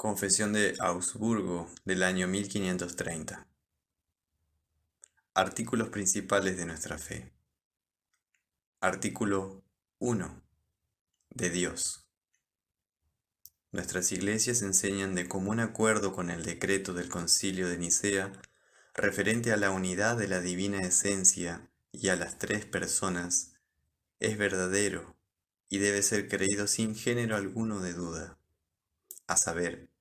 Confesión de Augsburgo del año 1530. Artículos principales de nuestra fe. Artículo 1. De Dios. Nuestras iglesias enseñan de común acuerdo con el decreto del Concilio de Nicea referente a la unidad de la divina esencia y a las tres personas, es verdadero y debe ser creído sin género alguno de duda, a saber,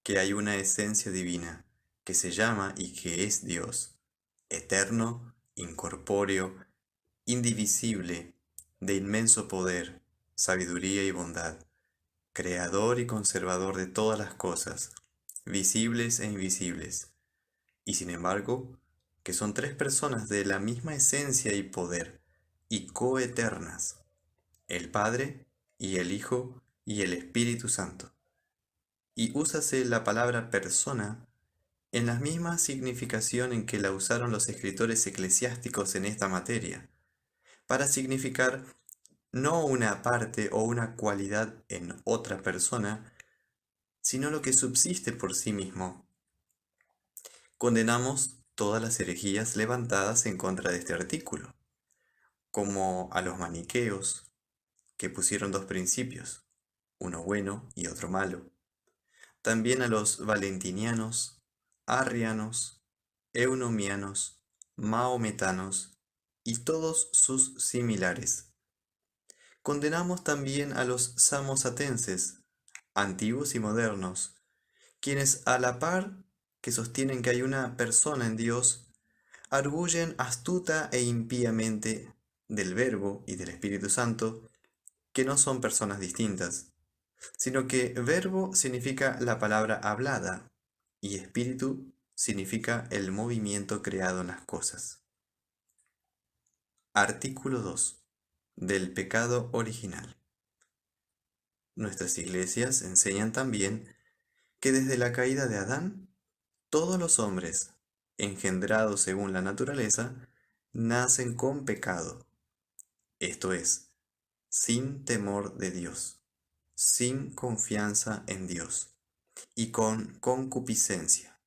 que hay una esencia divina que se llama y que es Dios, eterno, incorpóreo, indivisible, de inmenso poder, sabiduría y bondad, creador y conservador de todas las cosas, visibles e invisibles, y sin embargo, que son tres personas de la misma esencia y poder, y coeternas, el Padre y el Hijo y el Espíritu Santo. Y úsase la palabra persona en la misma significación en que la usaron los escritores eclesiásticos en esta materia, para significar no una parte o una cualidad en otra persona, sino lo que subsiste por sí mismo. Condenamos todas las herejías levantadas en contra de este artículo, como a los maniqueos, que pusieron dos principios, uno bueno y otro malo. También a los valentinianos, arrianos, eunomianos, maometanos y todos sus similares. Condenamos también a los samosatenses, antiguos y modernos, quienes a la par que sostienen que hay una persona en Dios, arguyen astuta e impíamente del Verbo y del Espíritu Santo, que no son personas distintas, sino que verbo significa la palabra hablada y espíritu significa el movimiento creado en las cosas. Artículo 2. Del pecado original. Nuestras iglesias enseñan también que desde la caída de Adán, todos los hombres, engendrados según la naturaleza, nacen con pecado, esto es, sin temor de Dios, sin confianza en Dios y con concupiscencia,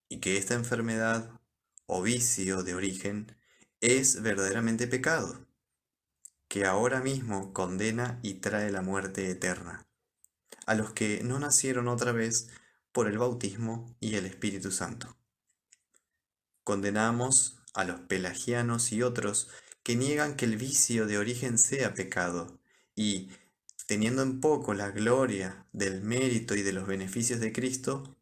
y que esta enfermedad o vicio de origen es verdaderamente pecado, que ahora mismo condena y trae la muerte eterna a los que no nacieron otra vez por el bautismo y el Espíritu Santo. Condenamos a los pelagianos y otros que niegan que el vicio de origen sea pecado y, teniendo en poco la gloria del mérito y de los beneficios de Cristo,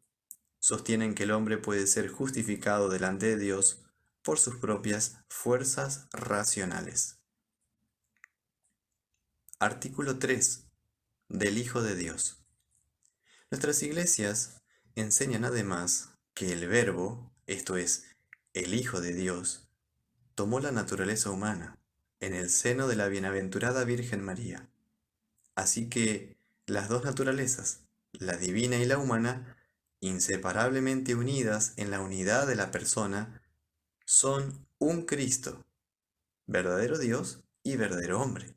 sostienen que el hombre puede ser justificado delante de Dios por sus propias fuerzas racionales. Artículo 3. Del Hijo de Dios. Nuestras iglesias enseñan además que el Verbo, esto es, el Hijo de Dios, tomó la naturaleza humana en el seno de la bienaventurada Virgen María. Así que las dos naturalezas, la divina y la humana, inseparablemente unidas en la unidad de la persona, son un Cristo, verdadero Dios y verdadero hombre,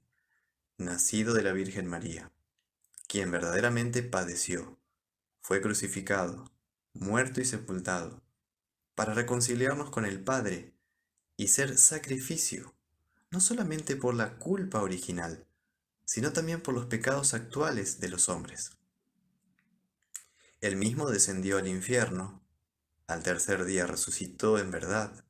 nacido de la Virgen María, quien verdaderamente padeció, fue crucificado, muerto y sepultado, para reconciliarnos con el Padre y ser sacrificio, no solamente por la culpa original, sino también por los pecados actuales de los hombres. Él mismo descendió al infierno, al tercer día resucitó en verdad,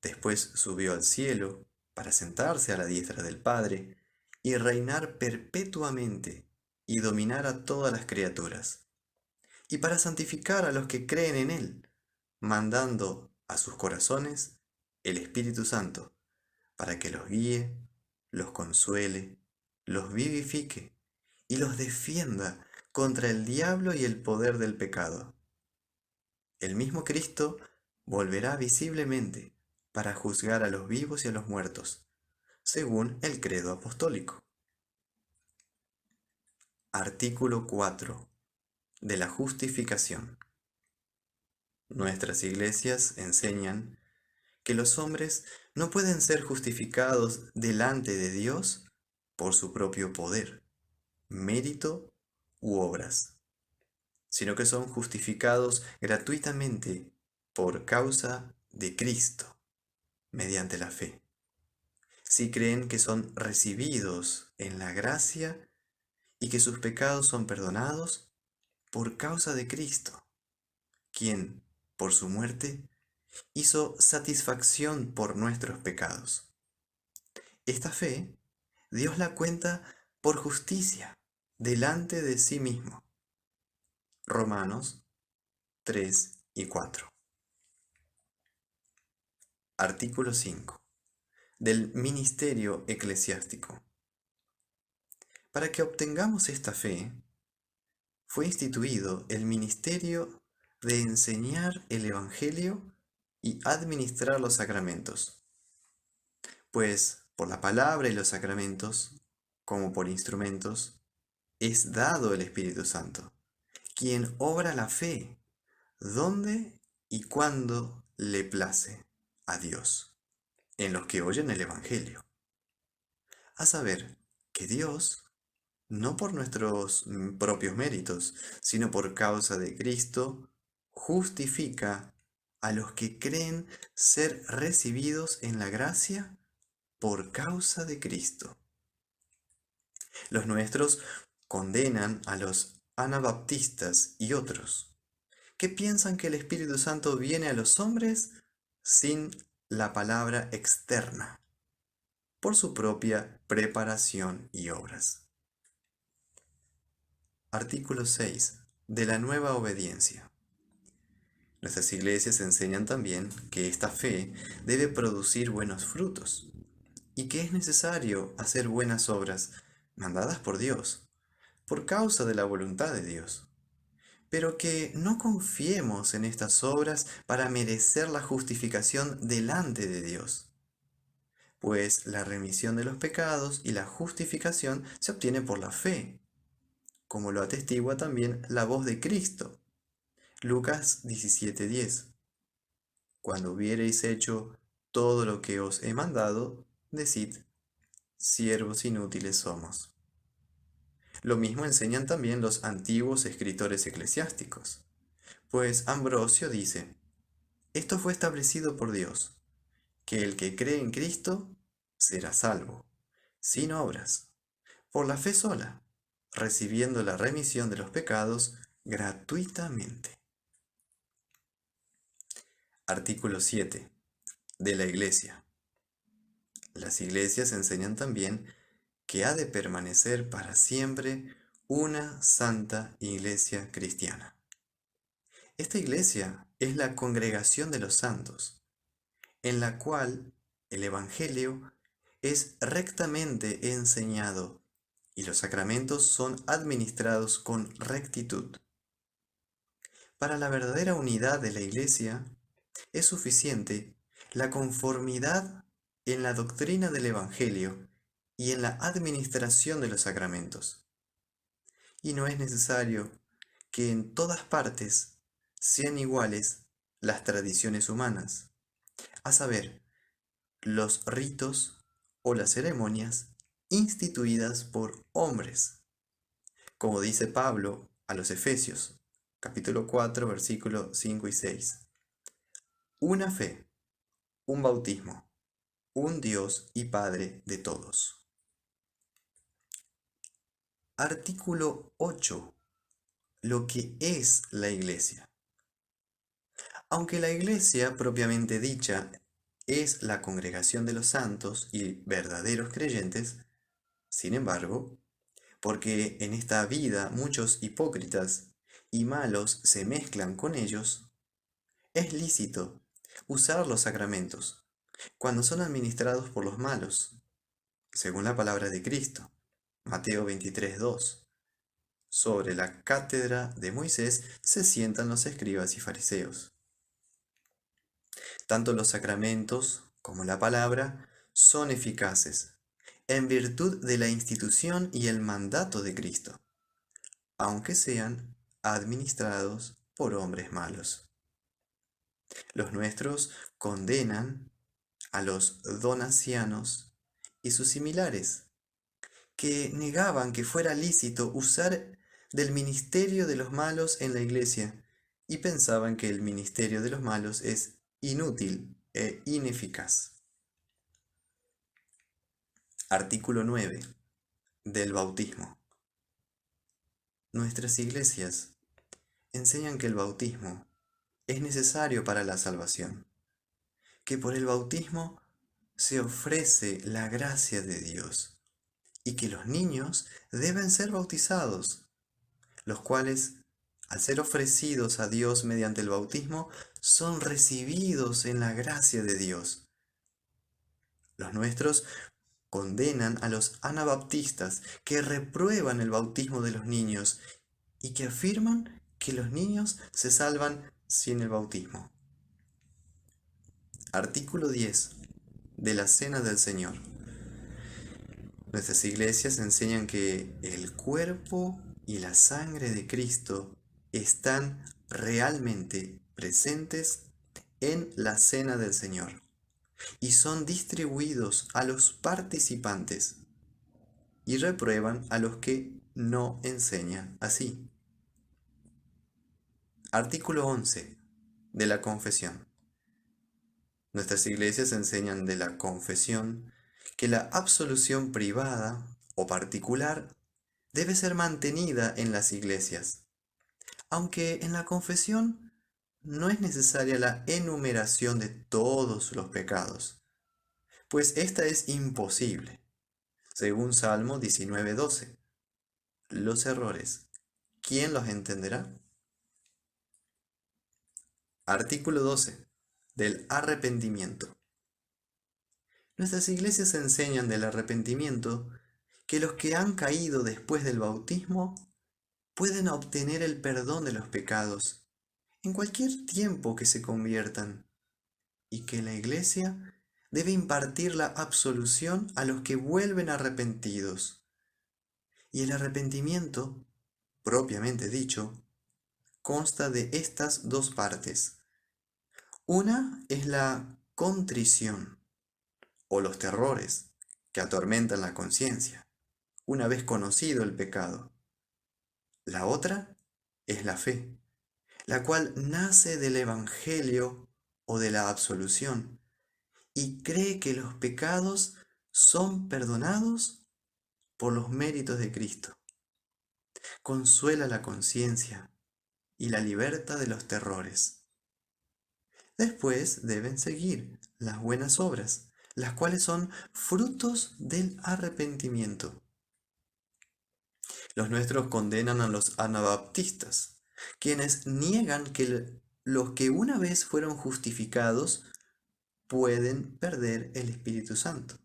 después subió al cielo para sentarse a la diestra del Padre y reinar perpetuamente y dominar a todas las criaturas, y para santificar a los que creen en Él, mandando a sus corazones el Espíritu Santo, para que los guíe, los consuele, los vivifique y los defienda contra el diablo y el poder del pecado. El mismo Cristo volverá visiblemente para juzgar a los vivos y a los muertos, según el credo apostólico. Artículo 4. De la justificación. Nuestras iglesias enseñan que los hombres no pueden ser justificados delante de Dios por su propio poder, mérito u obras, sino que son justificados gratuitamente por causa de Cristo, mediante la fe. Si creen que son recibidos en la gracia y que sus pecados son perdonados por causa de Cristo, quien, por su muerte, hizo satisfacción por nuestros pecados. Esta fe, Dios la cuenta por justicia delante de sí mismo. Romanos 3 y 4. Artículo 5. Del ministerio eclesiástico. Para que obtengamos esta fe, fue instituido el ministerio de enseñar el Evangelio y administrar los sacramentos. Pues por la palabra y los sacramentos, como por instrumentos, es dado el Espíritu Santo, quien obra la fe, donde y cuando le place a Dios, en los que oyen el Evangelio. A saber, que Dios, no por nuestros propios méritos, sino por causa de Cristo, justifica a los que creen ser recibidos en la gracia por causa de Cristo. Los nuestros condenan a los anabaptistas y otros, que piensan que el Espíritu Santo viene a los hombres sin la palabra externa, por su propia preparación y obras. Artículo 6. De la nueva obediencia. Nuestras iglesias enseñan también que esta fe debe producir buenos frutos y que es necesario hacer buenas obras mandadas por Dios, por causa de la voluntad de Dios, pero que no confiemos en estas obras para merecer la justificación delante de Dios, pues la remisión de los pecados y la justificación se obtiene por la fe, como lo atestigua también la voz de Cristo. Lucas 17:10. Cuando hubiereis hecho todo lo que os he mandado, decid, siervos inútiles somos. Lo mismo enseñan también los antiguos escritores eclesiásticos, pues Ambrosio dice, esto fue establecido por Dios, que el que cree en Cristo será salvo, sin obras, por la fe sola, recibiendo la remisión de los pecados gratuitamente. Artículo 7. De la Iglesia. Las iglesias enseñan también que ha de permanecer para siempre una santa iglesia cristiana. Esta iglesia es la congregación de los santos, en la cual el Evangelio es rectamente enseñado y los sacramentos son administrados con rectitud. Para la verdadera unidad de la iglesia es suficiente la conformidad en la doctrina del Evangelio y en la administración de los sacramentos. Y no es necesario que en todas partes sean iguales las tradiciones humanas, a saber, los ritos o las ceremonias instituidas por hombres, como dice Pablo a los Efesios, capítulo 4, versículos 5 y 6. Una fe, un bautismo, un Dios y Padre de todos. Artículo 8. Lo que es la Iglesia. Aunque la Iglesia propiamente dicha es la congregación de los santos y verdaderos creyentes, sin embargo, porque en esta vida muchos hipócritas y malos se mezclan con ellos, es lícito usar los sacramentos cuando son administrados por los malos, según la palabra de Cristo, Mateo 23:2. Sobre la cátedra de Moisés se sientan los escribas y fariseos. Tanto los sacramentos como la palabra son eficaces, en virtud de la institución y el mandato de Cristo, aunque sean administrados por hombres malos. Los nuestros condenan a los donacianos y sus similares, que negaban que fuera lícito usar del ministerio de los malos en la iglesia y pensaban que el ministerio de los malos es inútil e ineficaz. Artículo 9. Del bautismo. Nuestras iglesias enseñan que el bautismo es necesario para la salvación, que por el bautismo se ofrece la gracia de Dios y que los niños deben ser bautizados, los cuales, al ser ofrecidos a Dios mediante el bautismo, son recibidos en la gracia de Dios. Los nuestros condenan a los anabaptistas que reprueban el bautismo de los niños y que afirman que los niños se salvan sin el bautismo. Artículo 10. De la Cena del Señor. Nuestras iglesias enseñan que el cuerpo y la sangre de Cristo están realmente presentes en la Cena del Señor y son distribuidos a los participantes y reprueban a los que no enseñan así. Artículo 11. De la confesión. Nuestras iglesias enseñan de la confesión que la absolución privada o particular debe ser mantenida en las iglesias, aunque en la confesión no es necesaria la enumeración de todos los pecados, pues esta es imposible, según Salmo 19:12. Los errores, ¿quién los entenderá? Artículo 12. Del arrepentimiento. Nuestras iglesias enseñan del arrepentimiento que los que han caído después del bautismo pueden obtener el perdón de los pecados en cualquier tiempo que se conviertan y que la iglesia debe impartir la absolución a los que vuelven arrepentidos. Y el arrepentimiento, propiamente dicho, consta de estas dos partes. Una es la contrición o los terrores que atormentan la conciencia, una vez conocido el pecado. La otra es la fe, la cual nace del Evangelio o de la absolución y cree que los pecados son perdonados por los méritos de Cristo. Consuela la conciencia y la liberta de los terrores. Después deben seguir las buenas obras, las cuales son frutos del arrepentimiento. Los nuestros condenan a los anabaptistas, quienes niegan que los que una vez fueron justificados pueden perder el Espíritu Santo.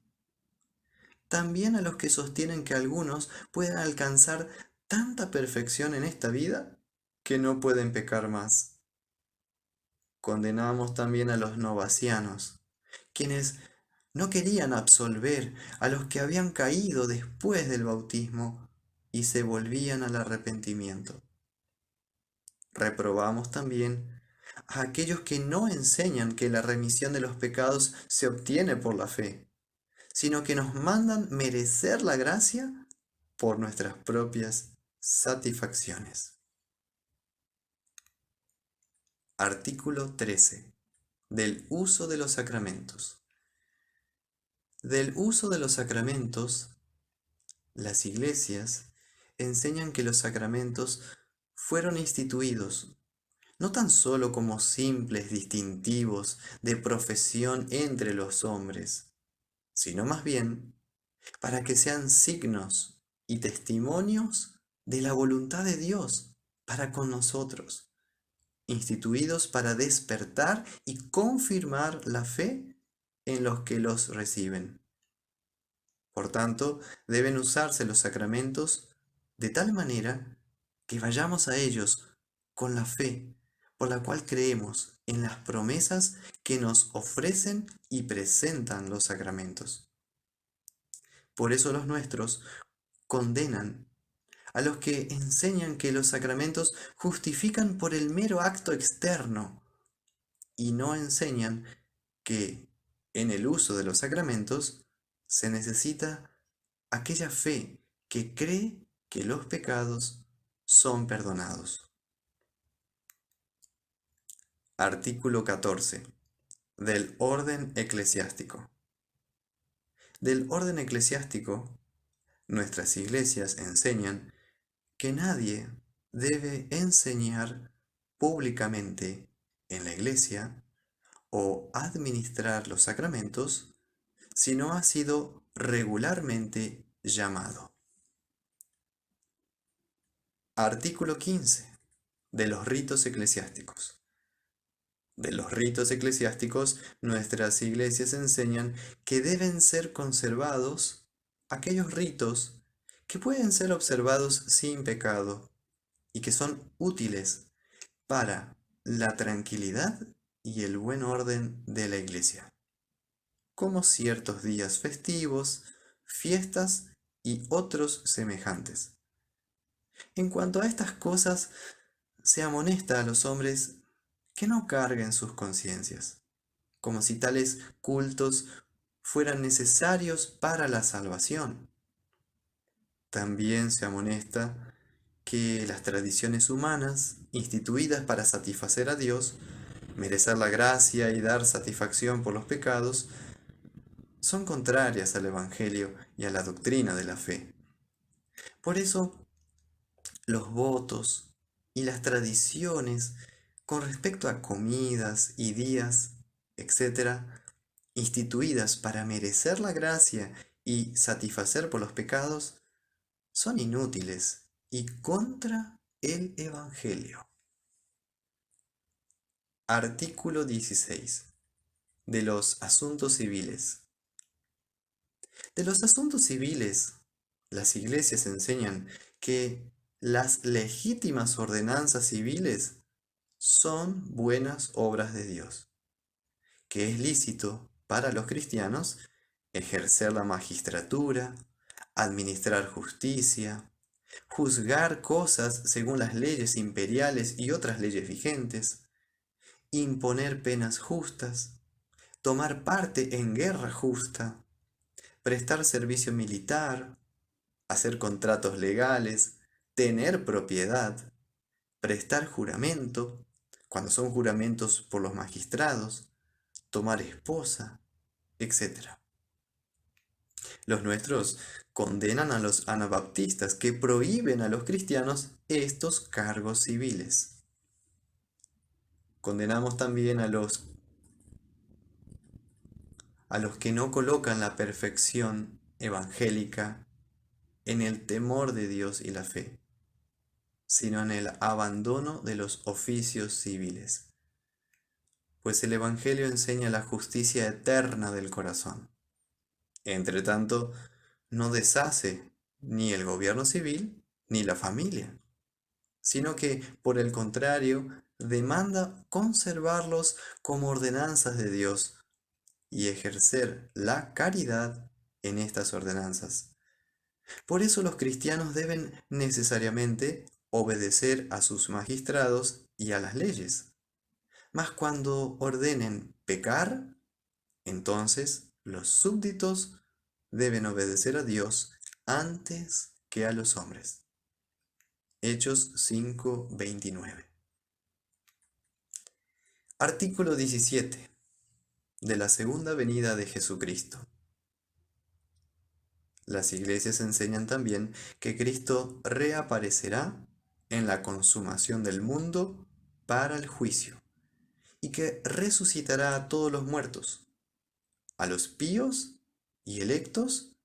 También a los que sostienen que algunos pueden alcanzar tanta perfección en esta vida que no pueden pecar más. Condenamos también a los novacianos, quienes no querían absolver a los que habían caído después del bautismo y se volvían al arrepentimiento. Reprobamos también a aquellos que no enseñan que la remisión de los pecados se obtiene por la fe, sino que nos mandan merecer la gracia por nuestras propias satisfacciones. Artículo 13. Del uso de los sacramentos. Del uso de los sacramentos, las iglesias enseñan que los sacramentos fueron instituidos no tan solo como simples distintivos de profesión entre los hombres, sino más bien para que sean signos y testimonios de la voluntad de Dios para con nosotros, instituidos para despertar y confirmar la fe en los que los reciben. Por tanto, deben usarse los sacramentos de tal manera que vayamos a ellos con la fe por la cual creemos en las promesas que nos ofrecen y presentan los sacramentos. Por eso los nuestros condenan a los que enseñan que los sacramentos justifican por el mero acto externo y no enseñan que en el uso de los sacramentos se necesita aquella fe que cree que los pecados son perdonados. Artículo 14. Del orden eclesiástico. Del orden eclesiástico, nuestras iglesias enseñan que nadie debe enseñar públicamente en la iglesia o administrar los sacramentos si no ha sido regularmente llamado. Artículo 15. De los ritos eclesiásticos. De los ritos eclesiásticos, nuestras iglesias enseñan que deben ser conservados aquellos ritos que pueden ser observados sin pecado y que son útiles para la tranquilidad y el buen orden de la iglesia, como ciertos días festivos, fiestas y otros semejantes. En cuanto a estas cosas, se amonesta a los hombres que no carguen sus conciencias, como si tales cultos fueran necesarios para la salvación. También se amonesta que las tradiciones humanas, instituidas para satisfacer a Dios, merecer la gracia y dar satisfacción por los pecados, son contrarias al Evangelio y a la doctrina de la fe. Por eso, los votos y las tradiciones con respecto a comidas y días, etcétera, instituidas para merecer la gracia y satisfacer por los pecados, son inútiles y contra el Evangelio. Artículo 16. De los asuntos civiles. De los asuntos civiles, las iglesias enseñan que las legítimas ordenanzas civiles son buenas obras de Dios, que es lícito para los cristianos ejercer la magistratura, administrar justicia, juzgar cosas según las leyes imperiales y otras leyes vigentes, imponer penas justas, tomar parte en guerra justa, prestar servicio militar, hacer contratos legales, tener propiedad, prestar juramento, cuando son juramentos por los magistrados, tomar esposa, etc. Los nuestros condenan a los anabaptistas que prohíben a los cristianos estos cargos civiles. Condenamos también a los que no colocan la perfección evangélica en el temor de Dios y la fe, sino en el abandono de los oficios civiles. Pues el Evangelio enseña la justicia eterna del corazón. Entre tanto, no deshace ni el gobierno civil ni la familia, sino que, por el contrario, demanda conservarlos como ordenanzas de Dios y ejercer la caridad en estas ordenanzas. Por eso los cristianos deben necesariamente obedecer a sus magistrados y a las leyes. Mas cuando ordenen pecar, entonces los súbditos deben obedecer a Dios antes que a los hombres. Hechos 5:29. Artículo 17. De la segunda venida de Jesucristo. Las iglesias enseñan también que Cristo reaparecerá en la consumación del mundo para el juicio y que resucitará a todos los muertos. A los píos y electos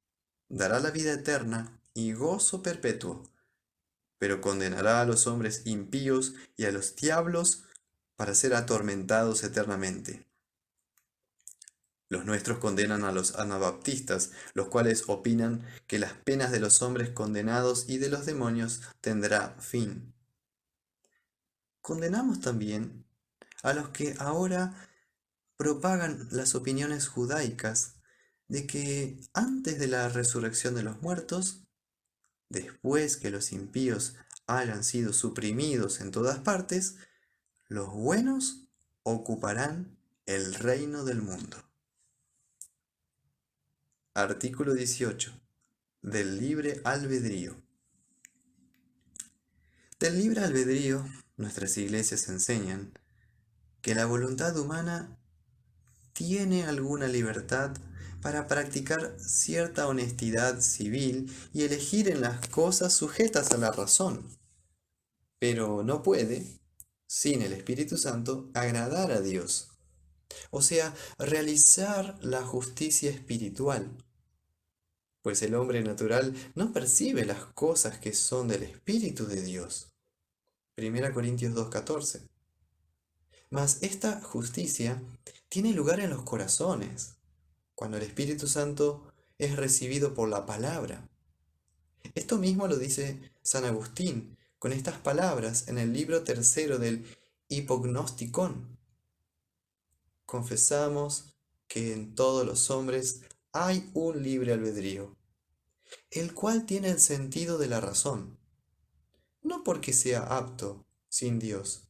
dará la vida eterna y gozo perpetuo, pero condenará a los hombres impíos y a los diablos para ser atormentados eternamente. Los nuestros condenan a los anabaptistas, los cuales opinan que las penas de los hombres condenados y de los demonios tendrá fin. Condenamos también a los que ahora propagan las opiniones judaicas de que antes de la resurrección de los muertos, después que los impíos hayan sido suprimidos en todas partes, los buenos ocuparán el reino del mundo. Artículo 18. Del libre albedrío. Del libre albedrío, nuestras iglesias enseñan que la voluntad humana tiene alguna libertad para practicar cierta honestidad civil y elegir en las cosas sujetas a la razón, pero no puede, sin el Espíritu Santo, agradar a Dios, o sea, realizar la justicia espiritual, pues el hombre natural no percibe las cosas que son del Espíritu de Dios. 1 Corintios 2:14. Mas esta justicia tiene lugar en los corazones, cuando el Espíritu Santo es recibido por la palabra. Esto mismo lo dice San Agustín con estas palabras en el libro tercero del Hipognosticon. Confesamos que en todos los hombres hay un libre albedrío, el cual tiene el sentido de la razón, no porque sea apto, sin Dios,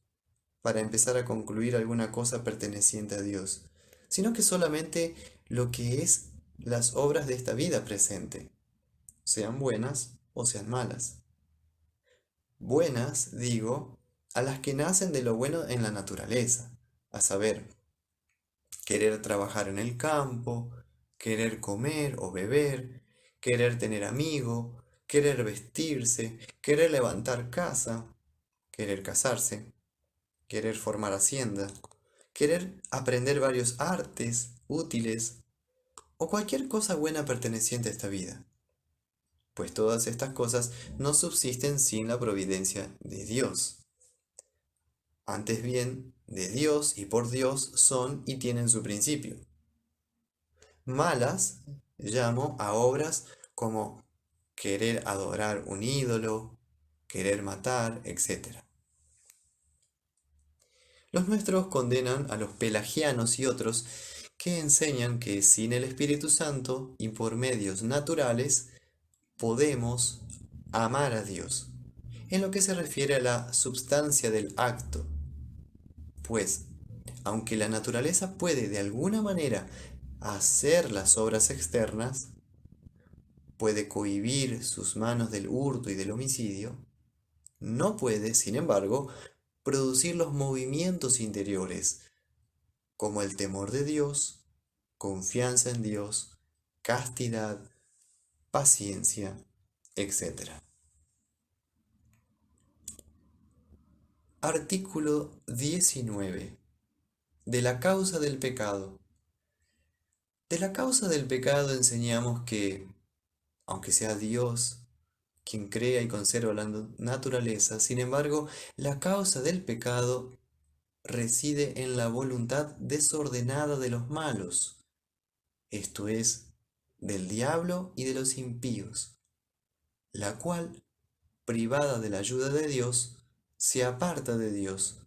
para empezar a concluir alguna cosa perteneciente a Dios, sino que solamente lo que es las obras de esta vida presente, sean buenas o sean malas. Buenas, digo, a las que nacen de lo bueno en la naturaleza, a saber, querer trabajar en el campo, querer comer o beber, querer tener amigo, querer vestirse, querer levantar casa, querer casarse, querer formar hacienda, querer aprender varios artes útiles o cualquier cosa buena perteneciente a esta vida, pues todas estas cosas no subsisten sin la providencia de Dios. Antes bien, de Dios y por Dios son y tienen su principio. Malas llamo a obras como querer adorar un ídolo, querer matar, etc. Los nuestros condenan a los pelagianos y otros que enseñan que sin el Espíritu Santo y por medios naturales podemos amar a Dios, en lo que se refiere a la substancia del acto. Pues, aunque la naturaleza puede de alguna manera hacer las obras externas, puede cohibir sus manos del hurto y del homicidio, no puede, sin embargo, producir los movimientos interiores, como el temor de Dios, confianza en Dios, castidad, paciencia, etc. Artículo 19. De la causa del pecado. De la causa del pecado enseñamos que, aunque sea Dios quien crea y conserva la naturaleza, sin embargo, la causa del pecado reside en la voluntad desordenada de los malos, esto es, del diablo y de los impíos, la cual, privada de la ayuda de Dios, se aparta de Dios,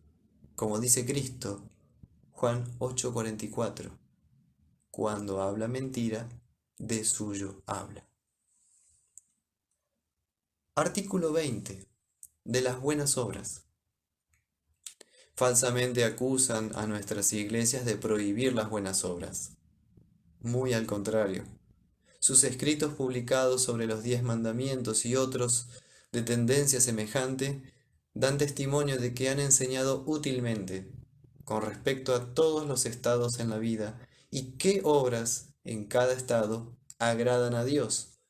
como dice Cristo, Juan 8:44, cuando habla mentira, de suyo habla. Artículo 20. De las buenas obras. Falsamente acusan a nuestras iglesias de prohibir las buenas obras. Muy al contrario. Sus escritos publicados sobre los 10 mandamientos y otros de tendencia semejante dan testimonio de que han enseñado útilmente con respecto a todos los estados en la vida y qué obras en cada estado agradan a Dios.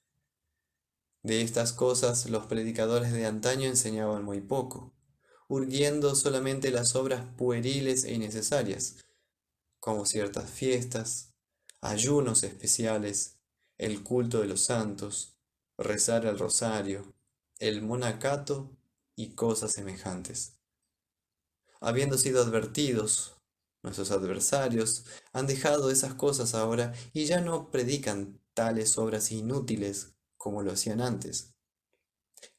De estas cosas los predicadores de antaño enseñaban muy poco, urgiendo solamente las obras pueriles e innecesarias, como ciertas fiestas, ayunos especiales, el culto de los santos, rezar el rosario, el monacato y cosas semejantes. Habiendo sido advertidos, nuestros adversarios han dejado esas cosas ahora y ya no predican tales obras inútiles como lo hacían antes.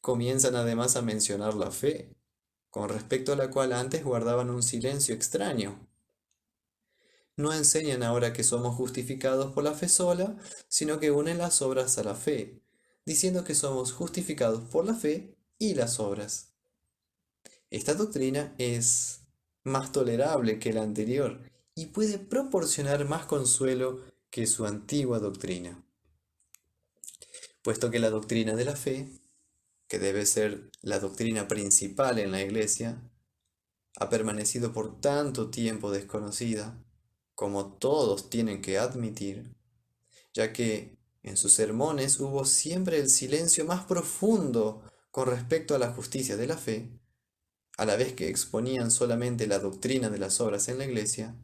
Comienzan además a mencionar la fe, con respecto a la cual antes guardaban un silencio extraño. No enseñan ahora que somos justificados por la fe sola, sino que unen las obras a la fe, diciendo que somos justificados por la fe y las obras. Esta doctrina es más tolerable que la anterior y puede proporcionar más consuelo que su antigua doctrina, puesto que la doctrina de la fe que debe ser la doctrina principal en la Iglesia, ha permanecido por tanto tiempo desconocida, como todos tienen que admitir, ya que en sus sermones hubo siempre el silencio más profundo con respecto a la justicia de la fe, a la vez que exponían solamente la doctrina de las obras en la Iglesia.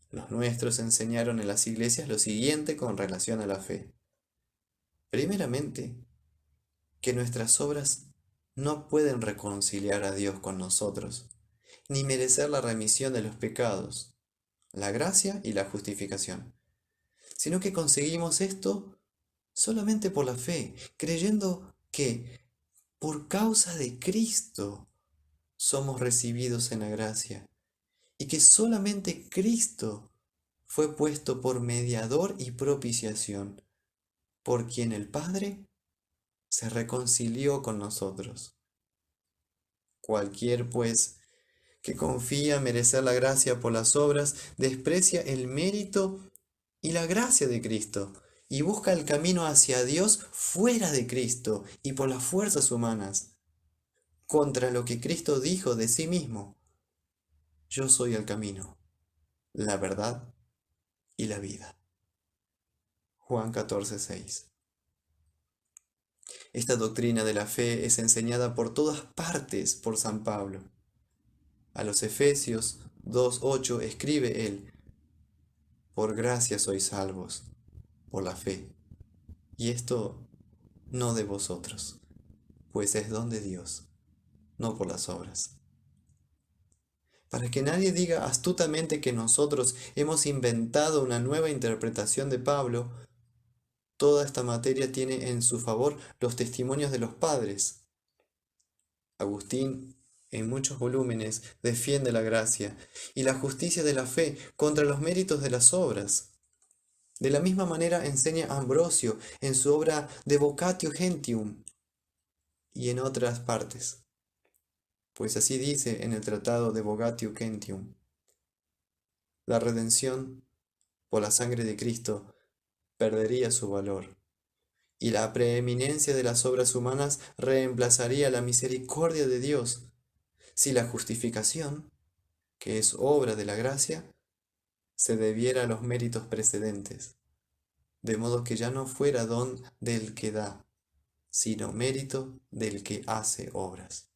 Los nuestros enseñaron en las iglesias lo siguiente con relación a la fe. Primeramente, que nuestras obras no pueden reconciliar a Dios con nosotros, ni merecer la remisión de los pecados, la gracia y la justificación, sino que conseguimos esto solamente por la fe, creyendo que por causa de Cristo somos recibidos en la gracia, y que solamente Cristo fue puesto por mediador y propiciación, por quien el Padre se reconcilió con nosotros. Cualquier, pues, que confía merecer la gracia por las obras, desprecia el mérito y la gracia de Cristo, y busca el camino hacia Dios fuera de Cristo y por las fuerzas humanas, contra lo que Cristo dijo de sí mismo: yo soy el camino, la verdad y la vida. Juan 14:6. Esta doctrina de la fe es enseñada por todas partes por San Pablo. A los Efesios 2:8 escribe él: por gracia sois salvos, por la fe. Y esto no de vosotros, pues es don de Dios, no por las obras. Para que nadie diga astutamente que nosotros hemos inventado una nueva interpretación de Pablo, toda esta materia tiene en su favor los testimonios de los padres. Agustín, en muchos volúmenes, defiende la gracia y la justicia de la fe contra los méritos de las obras. De la misma manera enseña Ambrosio en su obra De Vocatio Gentium y en otras partes. Pues así dice en el tratado De Vocatio Gentium: la redención por la sangre de Cristo perdería su valor, y la preeminencia de las obras humanas reemplazaría la misericordia de Dios, si la justificación, que es obra de la gracia, se debiera a los méritos precedentes, de modo que ya no fuera don del que da, sino mérito del que hace obras.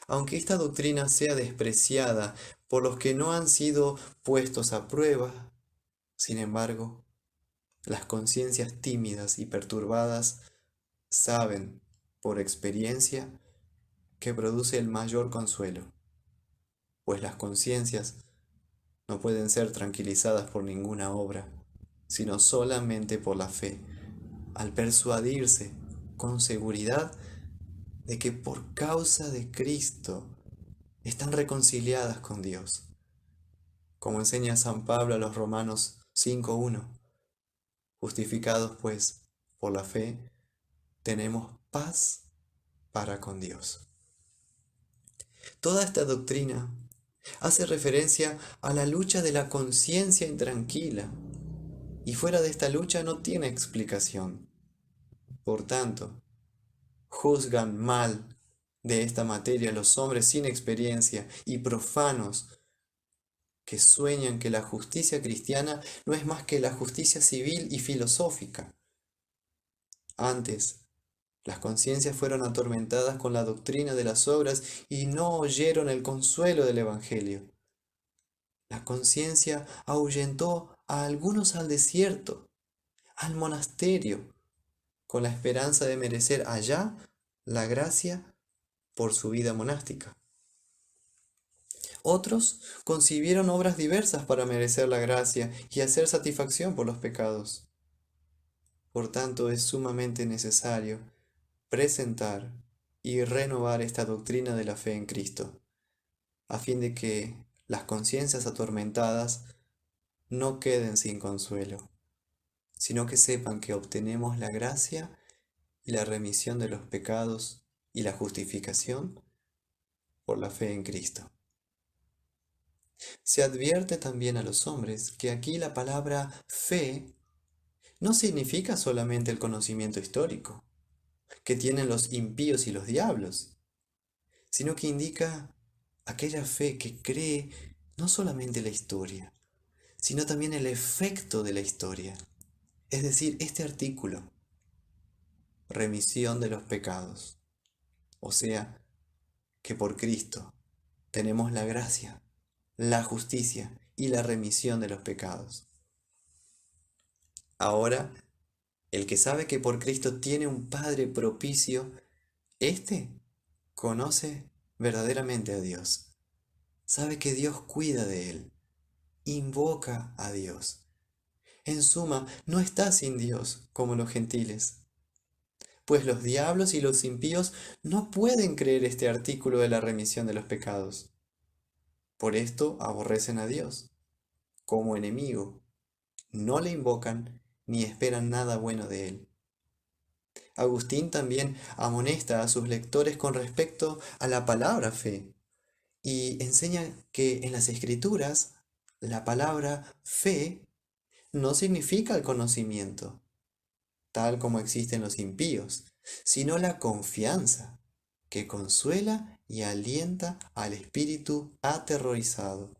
Aunque esta doctrina sea despreciada por los que no han sido puestos a prueba, sin embargo, las conciencias tímidas y perturbadas saben, por experiencia, que produce el mayor consuelo, pues las conciencias no pueden ser tranquilizadas por ninguna obra, sino solamente por la fe, al persuadirse con seguridad de que por causa de Cristo están reconciliadas con Dios. Como enseña San Pablo a los Romanos 5:1, justificados pues por la fe, tenemos paz para con Dios. Toda esta doctrina hace referencia a la lucha de la conciencia intranquila, y fuera de esta lucha no tiene explicación. Por tanto, juzgan mal de esta materia los hombres sin experiencia y profanos que sueñan que la justicia cristiana no es más que la justicia civil y filosófica. Antes, las conciencias fueron atormentadas con la doctrina de las obras y no oyeron el consuelo del Evangelio. La conciencia ahuyentó a algunos al desierto, al monasterio, con la esperanza de merecer allá la gracia por su vida monástica. Otros concibieron obras diversas para merecer la gracia y hacer satisfacción por los pecados. Por tanto, es sumamente necesario presentar y renovar esta doctrina de la fe en Cristo, a fin de que las conciencias atormentadas no queden sin consuelo, sino que sepan que obtenemos la gracia y la remisión de los pecados y la justificación por la fe en Cristo. Se advierte también a los hombres que aquí la palabra fe no significa solamente el conocimiento histórico, que tienen los impíos y los diablos, sino que indica aquella fe que cree no solamente la historia, sino también el efecto de la historia. Es decir, este artículo, remisión de los pecados. O sea, que por Cristo tenemos la gracia, la justicia y la remisión de los pecados. Ahora, el que sabe que por Cristo tiene un Padre propicio, éste conoce verdaderamente a Dios. Sabe que Dios cuida de él, invoca a Dios. En suma, no está sin Dios como los gentiles, pues los diablos y los impíos no pueden creer este artículo de la remisión de los pecados. Por esto aborrecen a Dios como enemigo, no le invocan ni esperan nada bueno de él. Agustín también amonesta a sus lectores con respecto a la palabra fe y enseña que en las Escrituras la palabra fe no significa el conocimiento, tal como existen los impíos, sino la confianza que consuela y alienta al espíritu aterrorizado.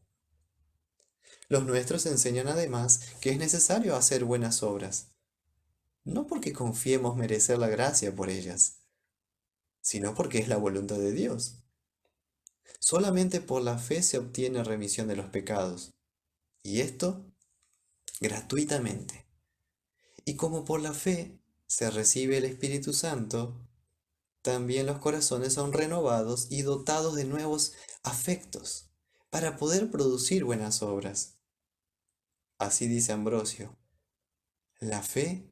Los nuestros enseñan además que es necesario hacer buenas obras, no porque confiemos merecer la gracia por ellas, sino porque es la voluntad de Dios. Solamente por la fe se obtiene remisión de los pecados, y esto gratuitamente. Y como por la fe se recibe el Espíritu Santo, también los corazones son renovados y dotados de nuevos afectos para poder producir buenas obras. Así dice Ambrosio, la fe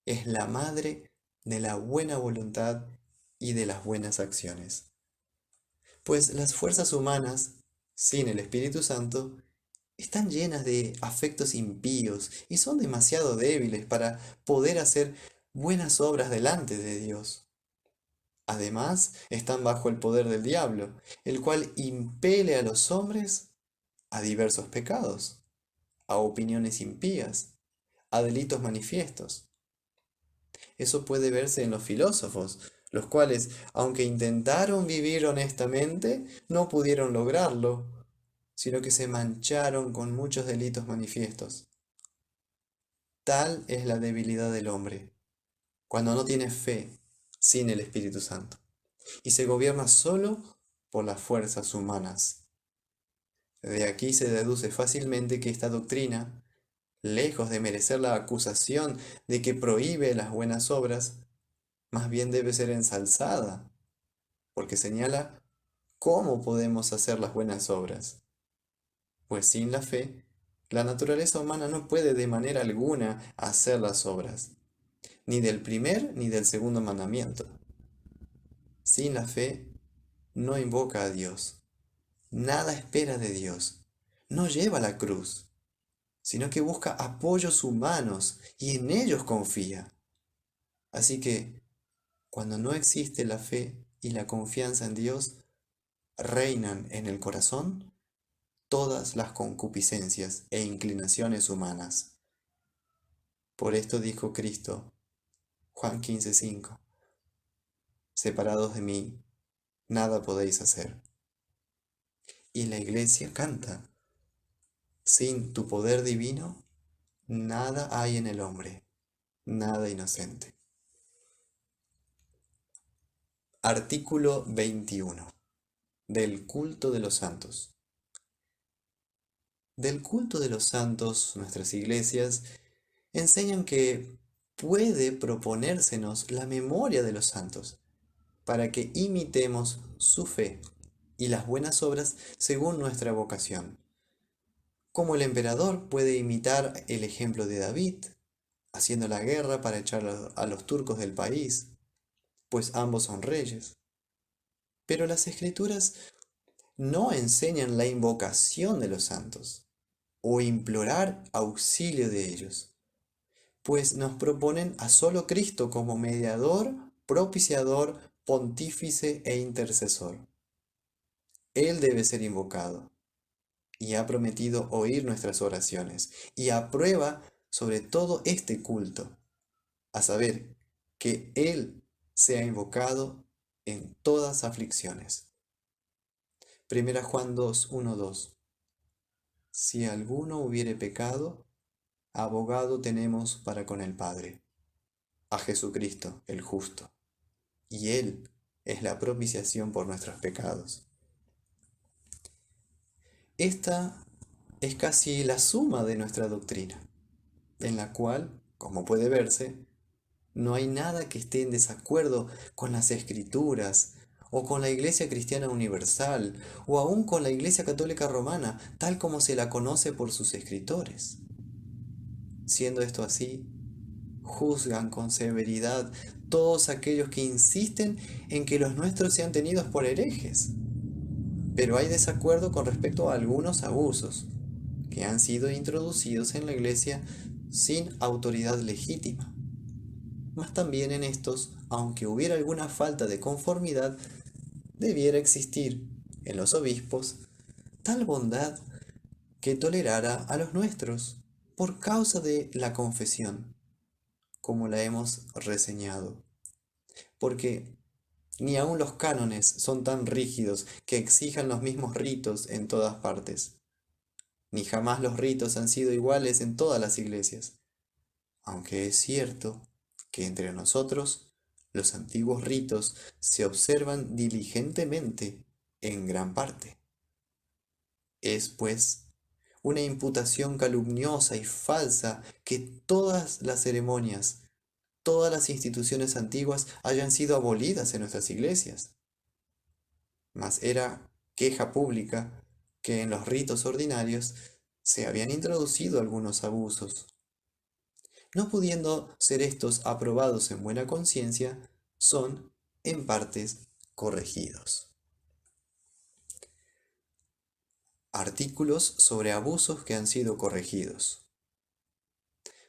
es la madre de la buena voluntad y de las buenas acciones. Pues las fuerzas humanas, sin el Espíritu Santo, están llenas de afectos impíos y son demasiado débiles para poder hacer buenas obras delante de Dios. Además, están bajo el poder del diablo, el cual impele a los hombres a diversos pecados, a opiniones impías, a delitos manifiestos. Eso puede verse en los filósofos, los cuales, aunque intentaron vivir honestamente, no pudieron lograrlo, sino que se mancharon con muchos delitos manifiestos. Tal es la debilidad del hombre, cuando no tiene fe sin el Espíritu Santo, y se gobierna solo por las fuerzas humanas. De aquí se deduce fácilmente que esta doctrina, lejos de merecer la acusación de que prohíbe las buenas obras, más bien debe ser ensalzada, porque señala cómo podemos hacer las buenas obras. Pues sin la fe, la naturaleza humana no puede de manera alguna hacer las obras, ni del primer ni del segundo mandamiento. Sin la fe, no invoca a Dios, nada espera de Dios, no lleva la cruz, sino que busca apoyos humanos y en ellos confía. Así que, cuando no existe la fe y la confianza en Dios, reinan en el corazón todas las concupiscencias e inclinaciones humanas. Por esto dijo Cristo, Juan 15:5, separados de mí, nada podéis hacer. Y la iglesia canta, sin tu poder divino, nada hay en el hombre, nada inocente. Artículo 21. Del culto de los santos. Del culto de los santos, nuestras iglesias enseñan que puede proponérsenos la memoria de los santos, para que imitemos su fe y las buenas obras según nuestra vocación. Como el emperador puede imitar el ejemplo de David, haciendo la guerra para echar a los turcos del país, pues ambos son reyes. Pero las escrituras no enseñan la invocación de los santos o implorar auxilio de ellos, pues nos proponen a solo Cristo como mediador, propiciador, pontífice e intercesor. Él debe ser invocado y ha prometido oír nuestras oraciones y aprueba sobre todo este culto, a saber, que Él sea invocado en todas aflicciones. Primera Juan 2, 1, 2. Si alguno hubiere pecado, abogado tenemos para con el Padre, a Jesucristo el justo, y Él es la propiciación por nuestros pecados. Esta es casi la suma de nuestra doctrina, en la cual, como puede verse, no hay nada que esté en desacuerdo con las Escrituras, o con la Iglesia Cristiana Universal, o aún con la Iglesia Católica Romana, tal como se la conoce por sus escritores. Siendo esto así, juzgan con severidad todos aquellos que insisten en que los nuestros sean tenidos por herejes. Pero hay desacuerdo con respecto a algunos abusos que han sido introducidos en la Iglesia sin autoridad legítima. Mas también en estos, aunque hubiera alguna falta de conformidad, debiera existir en los obispos tal bondad que tolerara a los nuestros por causa de la confesión, como la hemos reseñado. Porque ni aun los cánones son tan rígidos que exijan los mismos ritos en todas partes, ni jamás los ritos han sido iguales en todas las iglesias, aunque es cierto que entre nosotros los antiguos ritos se observan diligentemente en gran parte. Es, pues, una imputación calumniosa y falsa que todas las ceremonias, todas las instituciones antiguas hayan sido abolidas en nuestras iglesias. Mas era queja pública que en los ritos ordinarios se habían introducido algunos abusos. No pudiendo ser estos aprobados en buena conciencia, son en partes corregidos. Artículos sobre abusos que han sido corregidos.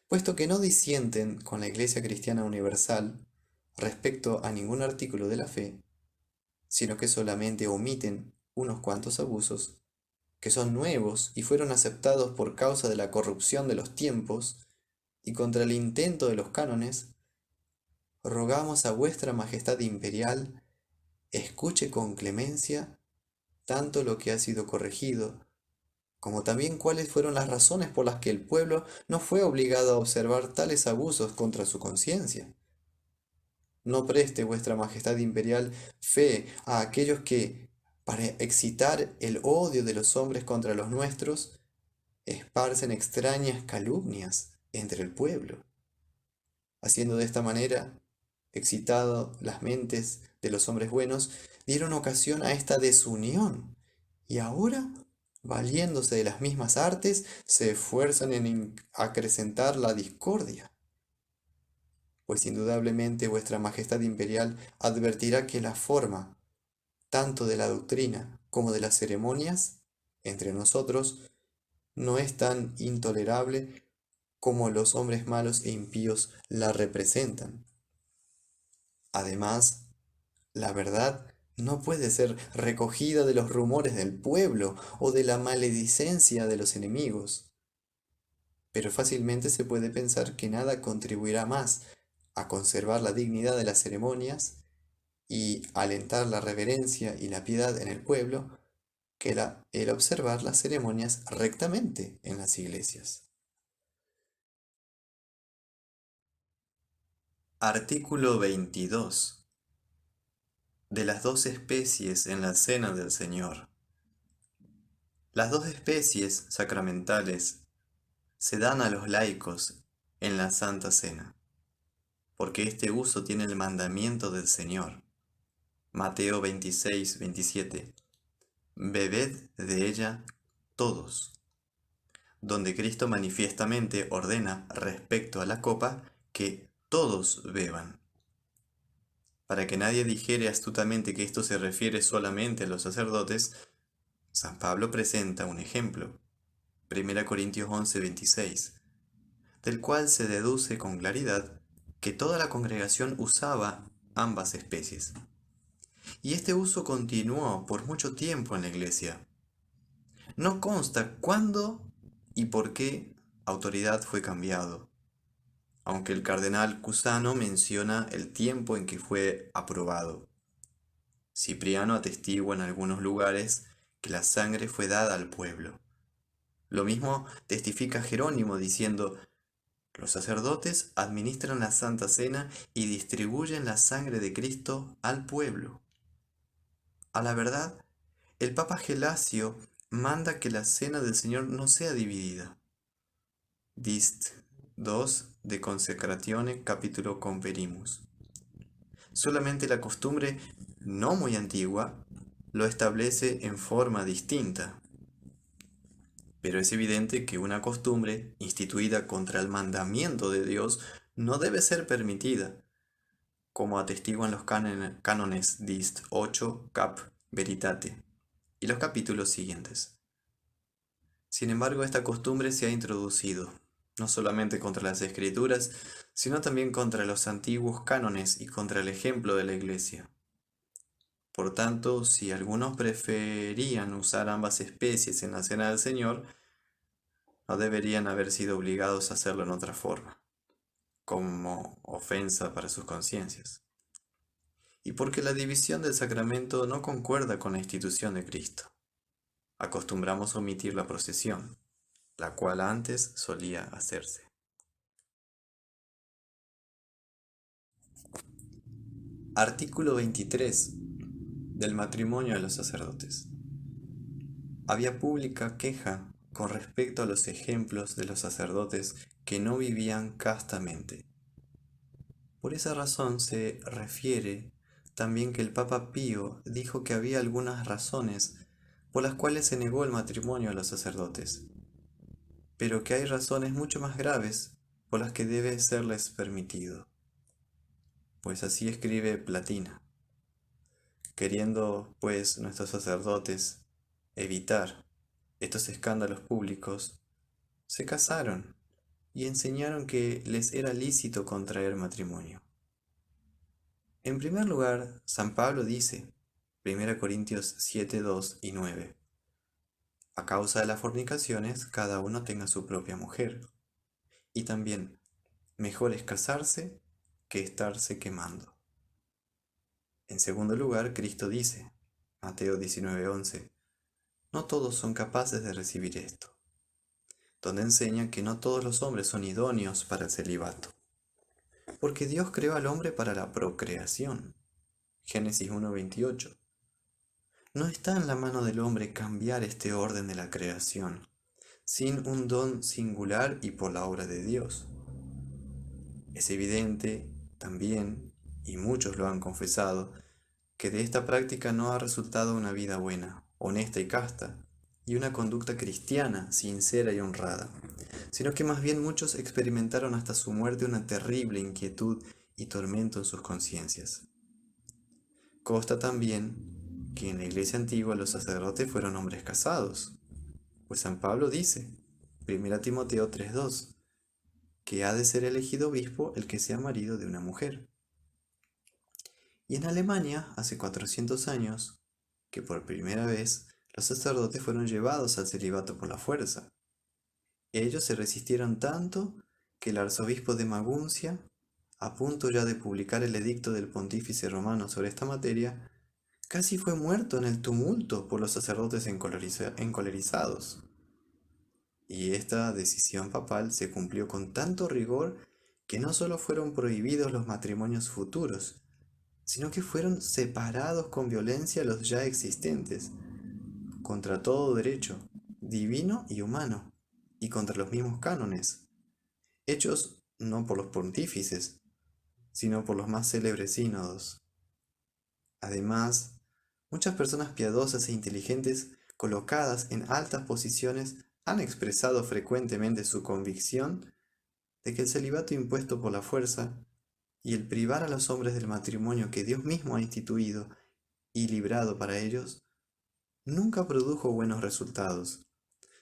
Puesto que no disienten con la Iglesia Cristiana Universal respecto a ningún artículo de la fe, sino que solamente omiten unos cuantos abusos, que son nuevos y fueron aceptados por causa de la corrupción de los tiempos y contra el intento de los cánones, rogamos a vuestra Majestad Imperial escuche con clemencia tanto lo que ha sido corregido, como también cuáles fueron las razones por las que el pueblo no fue obligado a observar tales abusos contra su conciencia. No preste vuestra Majestad Imperial fe a aquellos que, para excitar el odio de los hombres contra los nuestros, esparcen extrañas calumnias entre el pueblo, haciendo de esta manera, excitado las mentes de los hombres buenos, dieron ocasión a esta desunión, y ahora, valiéndose de las mismas artes, se esfuerzan en acrecentar la discordia. Pues indudablemente vuestra Majestad Imperial advertirá que la forma, tanto de la doctrina como de las ceremonias, entre nosotros, no es tan intolerable como los hombres malos e impíos la representan. Además, la verdad no puede ser recogida de los rumores del pueblo o de la maledicencia de los enemigos, pero fácilmente se puede pensar que nada contribuirá más a conservar la dignidad de las ceremonias y alentar la reverencia y la piedad en el pueblo que el observar las ceremonias rectamente en las iglesias. Artículo 22. De las dos especies en la cena del Señor. Las dos especies sacramentales se dan a los laicos en la Santa Cena, porque este uso tiene el mandamiento del Señor. Mateo 26, 27. Bebed de ella todos, donde Cristo manifiestamente ordena respecto a la copa que todos beban. Para que nadie dijere astutamente que esto se refiere solamente a los sacerdotes, San Pablo presenta un ejemplo, 1 Corintios 11, 26, del cual se deduce con claridad que toda la congregación usaba ambas especies. Y este uso continuó por mucho tiempo en la iglesia. No consta cuándo y por qué autoridad fue cambiado. aunque el cardenal Cusano menciona el tiempo en que fue aprobado. Cipriano atestigua en algunos lugares que la sangre fue dada al pueblo. Lo mismo testifica Jerónimo diciendo: los sacerdotes administran la Santa Cena y distribuyen la sangre de Cristo al pueblo. A la verdad, el Papa Gelasio manda que la Cena del Señor no sea dividida. Dist. 2 de Consecratione capítulo Conferimus. Solamente la costumbre, no muy antigua, lo establece en forma distinta. Pero es evidente que una costumbre instituida contra el mandamiento de Dios no debe ser permitida, como atestiguan los cánones Dist 8 Cap Veritate y los capítulos siguientes. Sin embargo, esta costumbre se ha introducido, no solamente contra las Escrituras, sino también contra los antiguos cánones y contra el ejemplo de la Iglesia. Por tanto, si algunos preferían usar ambas especies en la Cena del Señor, no deberían haber sido obligados a hacerlo en otra forma, como ofensa para sus conciencias. Y porque la división del sacramento no concuerda con la institución de Cristo, acostumbramos omitir la procesión, la cual antes solía hacerse. Artículo 23 del matrimonio de los sacerdotes. Había pública queja con respecto a los ejemplos de los sacerdotes que no vivían castamente. Por esa razón se refiere también que el Papa Pío dijo que había algunas razones por las cuales se negó el matrimonio a los sacerdotes, pero que hay razones mucho más graves por las que debe serles permitido. Pues así escribe Platina. Queriendo, pues, nuestros sacerdotes evitar estos escándalos públicos, se casaron y enseñaron que les era lícito contraer matrimonio. En primer lugar, San Pablo dice, 1 Corintios 7, 2 y 9, a causa de las fornicaciones, cada uno tenga su propia mujer. Y también, mejor es casarse que estarse quemando. En segundo lugar, Cristo dice, Mateo 19, 11, no todos son capaces de recibir esto, donde enseña que no todos los hombres son idóneos para el celibato, porque Dios creó al hombre para la procreación. Génesis 1:28. No está en la mano del hombre cambiar este orden de la creación, sin un don singular y por la obra de Dios. Es evidente también, y muchos lo han confesado, que de esta práctica no ha resultado una vida buena, honesta y casta, y una conducta cristiana, sincera y honrada, sino que más bien muchos experimentaron hasta su muerte una terrible inquietud y tormento en sus conciencias. Consta también que en la iglesia antigua los sacerdotes fueron hombres casados, pues San Pablo dice, 1 Timoteo 3:2, que ha de ser elegido obispo el que sea marido de una mujer. Y en Alemania, hace 400 años, que por primera vez los sacerdotes fueron llevados al celibato por la fuerza. Ellos se resistieron tanto que el arzobispo de Maguncia, a punto ya de publicar el edicto del pontífice romano sobre esta materia, casi fue muerto en el tumulto por los sacerdotes encolerizados. Y esta decisión papal se cumplió con tanto rigor que no solo fueron prohibidos los matrimonios futuros, sino que fueron separados con violencia los ya existentes, contra todo derecho, divino y humano, y contra los mismos cánones, hechos no por los pontífices, sino por los más célebres sínodos. Además, muchas personas piadosas e inteligentes colocadas en altas posiciones han expresado frecuentemente su convicción de que el celibato impuesto por la fuerza y el privar a los hombres del matrimonio que Dios mismo ha instituido y librado para ellos, nunca produjo buenos resultados,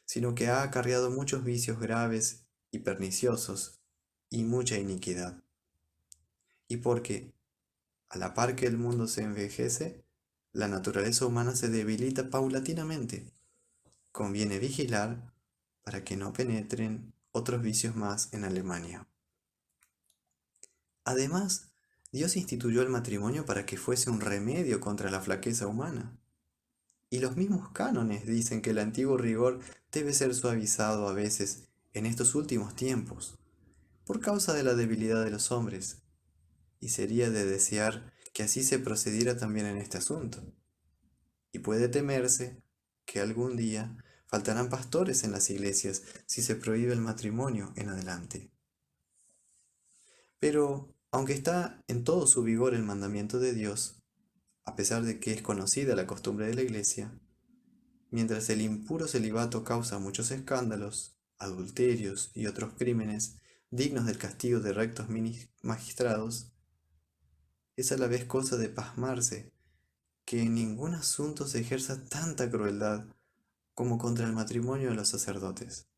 sino que ha acarreado muchos vicios graves y perniciosos y mucha iniquidad. Y porque, a la par que el mundo se envejece, la naturaleza humana se debilita paulatinamente. Conviene vigilar para que no penetren otros vicios más en Alemania. Además, Dios instituyó el matrimonio para que fuese un remedio contra la flaqueza humana. Y los mismos cánones dicen que el antiguo rigor debe ser suavizado a veces en estos últimos tiempos, por causa de la debilidad de los hombres, y sería de desear que así se procediera también en este asunto. Y puede temerse que algún día faltarán pastores en las iglesias si se prohíbe el matrimonio en adelante. Pero, aunque está en todo su vigor el mandamiento de Dios, a pesar de que es conocida la costumbre de la iglesia, mientras el impuro celibato causa muchos escándalos, adulterios y otros crímenes dignos del castigo de rectos magistrados, es a la vez cosa de pasmarse que en ningún asunto se ejerza tanta crueldad como contra el matrimonio de los sacerdotes.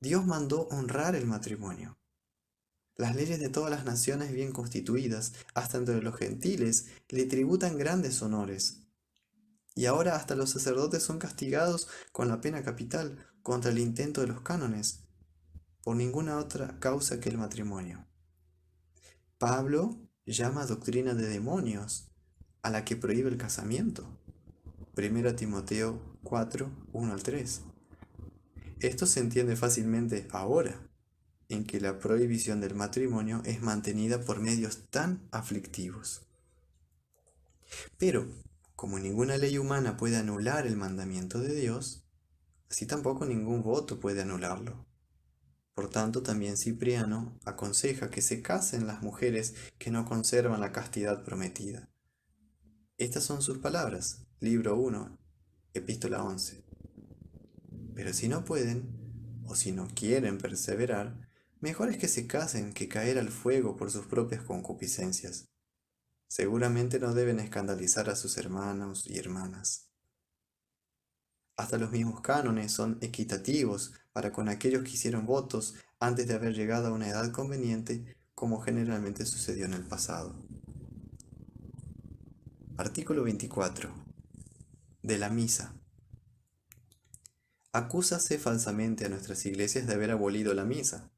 Dios mandó honrar el matrimonio. Las leyes de todas las naciones bien constituidas, hasta entre los gentiles, le tributan grandes honores. Y ahora hasta los sacerdotes son castigados con la pena capital contra el intento de los cánones, por ninguna otra causa que el matrimonio. Pablo llama doctrina de demonios a la que prohíbe el casamiento. 1 Timoteo 4, 1 al 3. Esto se entiende fácilmente ahora, en que la prohibición del matrimonio es mantenida por medios tan aflictivos. Pero, como ninguna ley humana puede anular el mandamiento de Dios, así tampoco ningún voto puede anularlo. Por tanto, también Cipriano aconseja que se casen las mujeres que no conservan la castidad prometida. Estas son sus palabras, libro 1, epístola 11. Pero si no pueden, o si no quieren perseverar, mejor es que se casen que caer al fuego por sus propias concupiscencias. Seguramente no deben escandalizar a sus hermanos y hermanas. Hasta los mismos cánones son equitativos para con aquellos que hicieron votos antes de haber llegado a una edad conveniente, como generalmente sucedió en el pasado. Artículo 24. De la misa. Acúsase falsamente a nuestras iglesias de haber abolido la misa,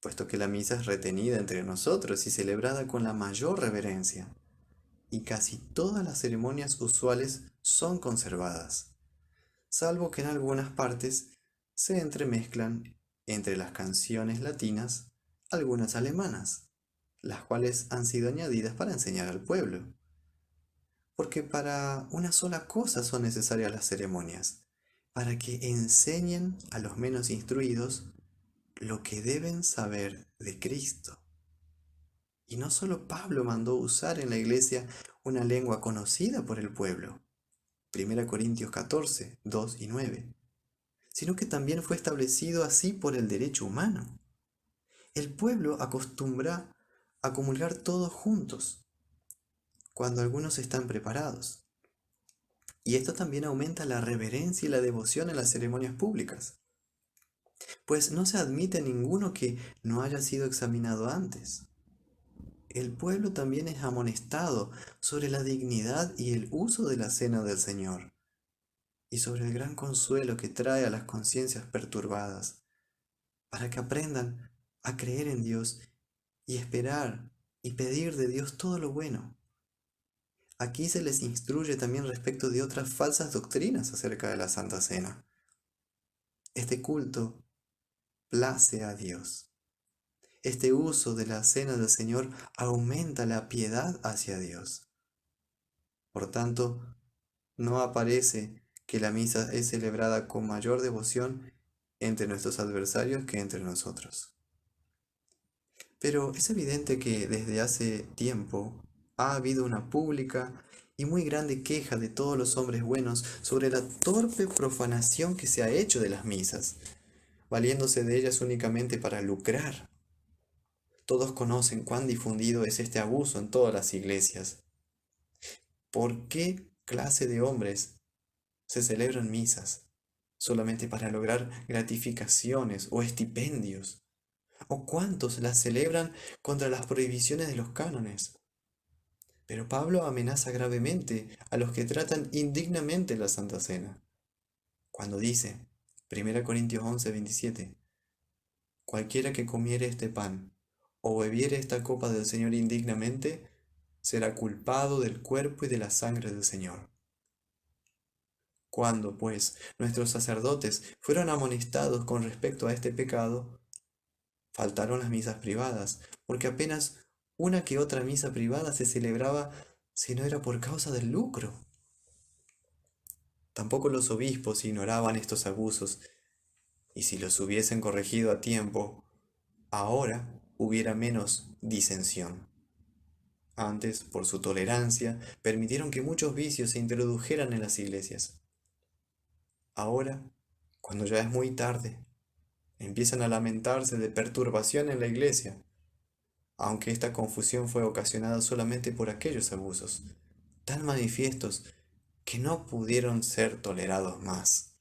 puesto que la misa es retenida entre nosotros y celebrada con la mayor reverencia, y casi todas las ceremonias usuales son conservadas, salvo que en algunas partes se entremezclan entre las canciones latinas algunas alemanas, las cuales han sido añadidas para enseñar al pueblo. Porque para una sola cosa son necesarias las ceremonias, para que enseñen a los menos instruidos lo que deben saber de Cristo. Y no solo Pablo mandó usar en la iglesia una lengua conocida por el pueblo, 1 Corintios 14, 2 y 9, sino que también fue establecido así por el derecho humano. El pueblo acostumbra a comulgar todos juntos, cuando algunos están preparados. Y esto también aumenta la reverencia y la devoción en las ceremonias públicas, pues no se admite ninguno que no haya sido examinado antes. El pueblo también es amonestado sobre la dignidad y el uso de la cena del Señor, y sobre el gran consuelo que trae a las conciencias perturbadas, para que aprendan a creer en Dios y esperar y pedir de Dios todo lo bueno. Aquí se les instruye también respecto de otras falsas doctrinas acerca de la Santa Cena. Este culto place a Dios. Este uso de la cena del Señor aumenta la piedad hacia Dios. Por tanto, no aparece que la misa es celebrada con mayor devoción entre nuestros adversarios que entre nosotros. Pero es evidente que desde hace tiempo ha habido una pública y muy grande queja de todos los hombres buenos sobre la torpe profanación que se ha hecho de las misas, valiéndose de ellas únicamente para lucrar. Todos conocen cuán difundido es este abuso en todas las iglesias. ¿Por qué clase de hombres se celebran misas? ¿Solamente para lograr gratificaciones o estipendios? ¿O cuántos las celebran contra las prohibiciones de los cánones? Pero Pablo amenaza gravemente a los que tratan indignamente la Santa Cena, cuando dice, 1 Corintios 11, 27, cualquiera que comiere este pan o bebiere esta copa del Señor indignamente, será culpado del cuerpo y de la sangre del Señor. Cuando, pues, nuestros sacerdotes fueron amonestados con respecto a este pecado, faltaron las misas privadas, porque apenas una que otra misa privada se celebraba si no era por causa del lucro. Tampoco los obispos ignoraban estos abusos, y si los hubiesen corregido a tiempo, ahora hubiera menos disensión. Antes, por su tolerancia, permitieron que muchos vicios se introdujeran en las iglesias. Ahora, cuando ya es muy tarde, empiezan a lamentarse de perturbación en la iglesia, aunque esta confusión fue ocasionada solamente por aquellos abusos, tan manifiestos que no pudieron ser tolerados más.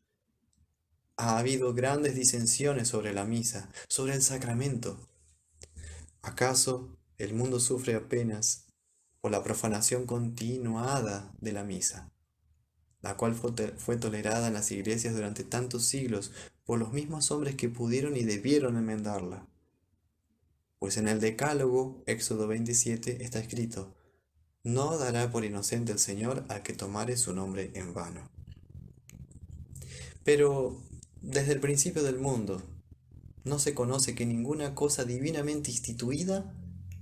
Ha habido grandes disensiones sobre la misa, sobre el sacramento. ¿Acaso el mundo sufre apenas por la profanación continuada de la misa, la cual fue tolerada en las iglesias durante tantos siglos por los mismos hombres que pudieron y debieron enmendarla? Pues en el Decálogo, Éxodo 27, está escrito: no dará por inocente el Señor al que tomare su nombre en vano. Pero desde el principio del mundo, no se conoce que ninguna cosa divinamente instituida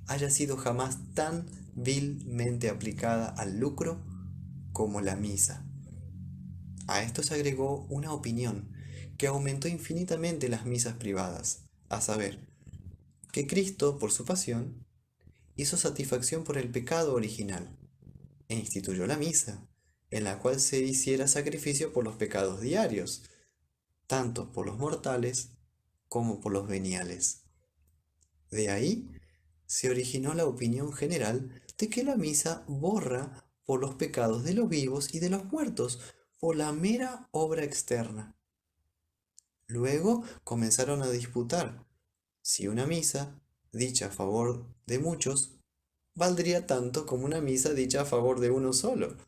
haya sido jamás tan vilmente aplicada al lucro como la misa. A esto se agregó una opinión que aumentó infinitamente las misas privadas, a saber, que Cristo, por su pasión, hizo satisfacción por el pecado original e instituyó la misa, en la cual se hiciera sacrificio por los pecados diarios, tanto por los mortales como por los veniales. De ahí se originó la opinión general de que la misa borra por los pecados de los vivos y de los muertos por la mera obra externa. Luego comenzaron a disputar si una misa, dicha a favor de muchos, valdría tanto como una misa dicha a favor de uno solo.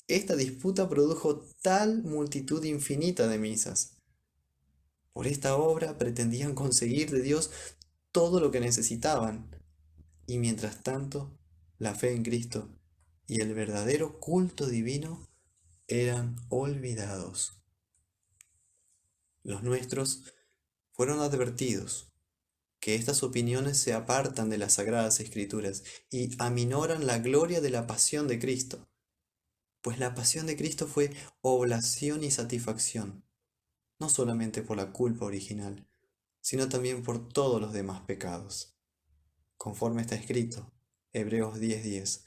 Esta disputa produjo tal multitud infinita de misas. Por esta obra pretendían conseguir de Dios todo lo que necesitaban, y mientras tanto, la fe en Cristo y el verdadero culto divino eran olvidados. Los nuestros fueron advertidos que estas opiniones se apartan de las Sagradas Escrituras y aminoran la gloria de la pasión de Cristo, pues la pasión de Cristo fue oblación y satisfacción, no solamente por la culpa original, sino también por todos los demás pecados. Conforme está escrito, Hebreos 10:10,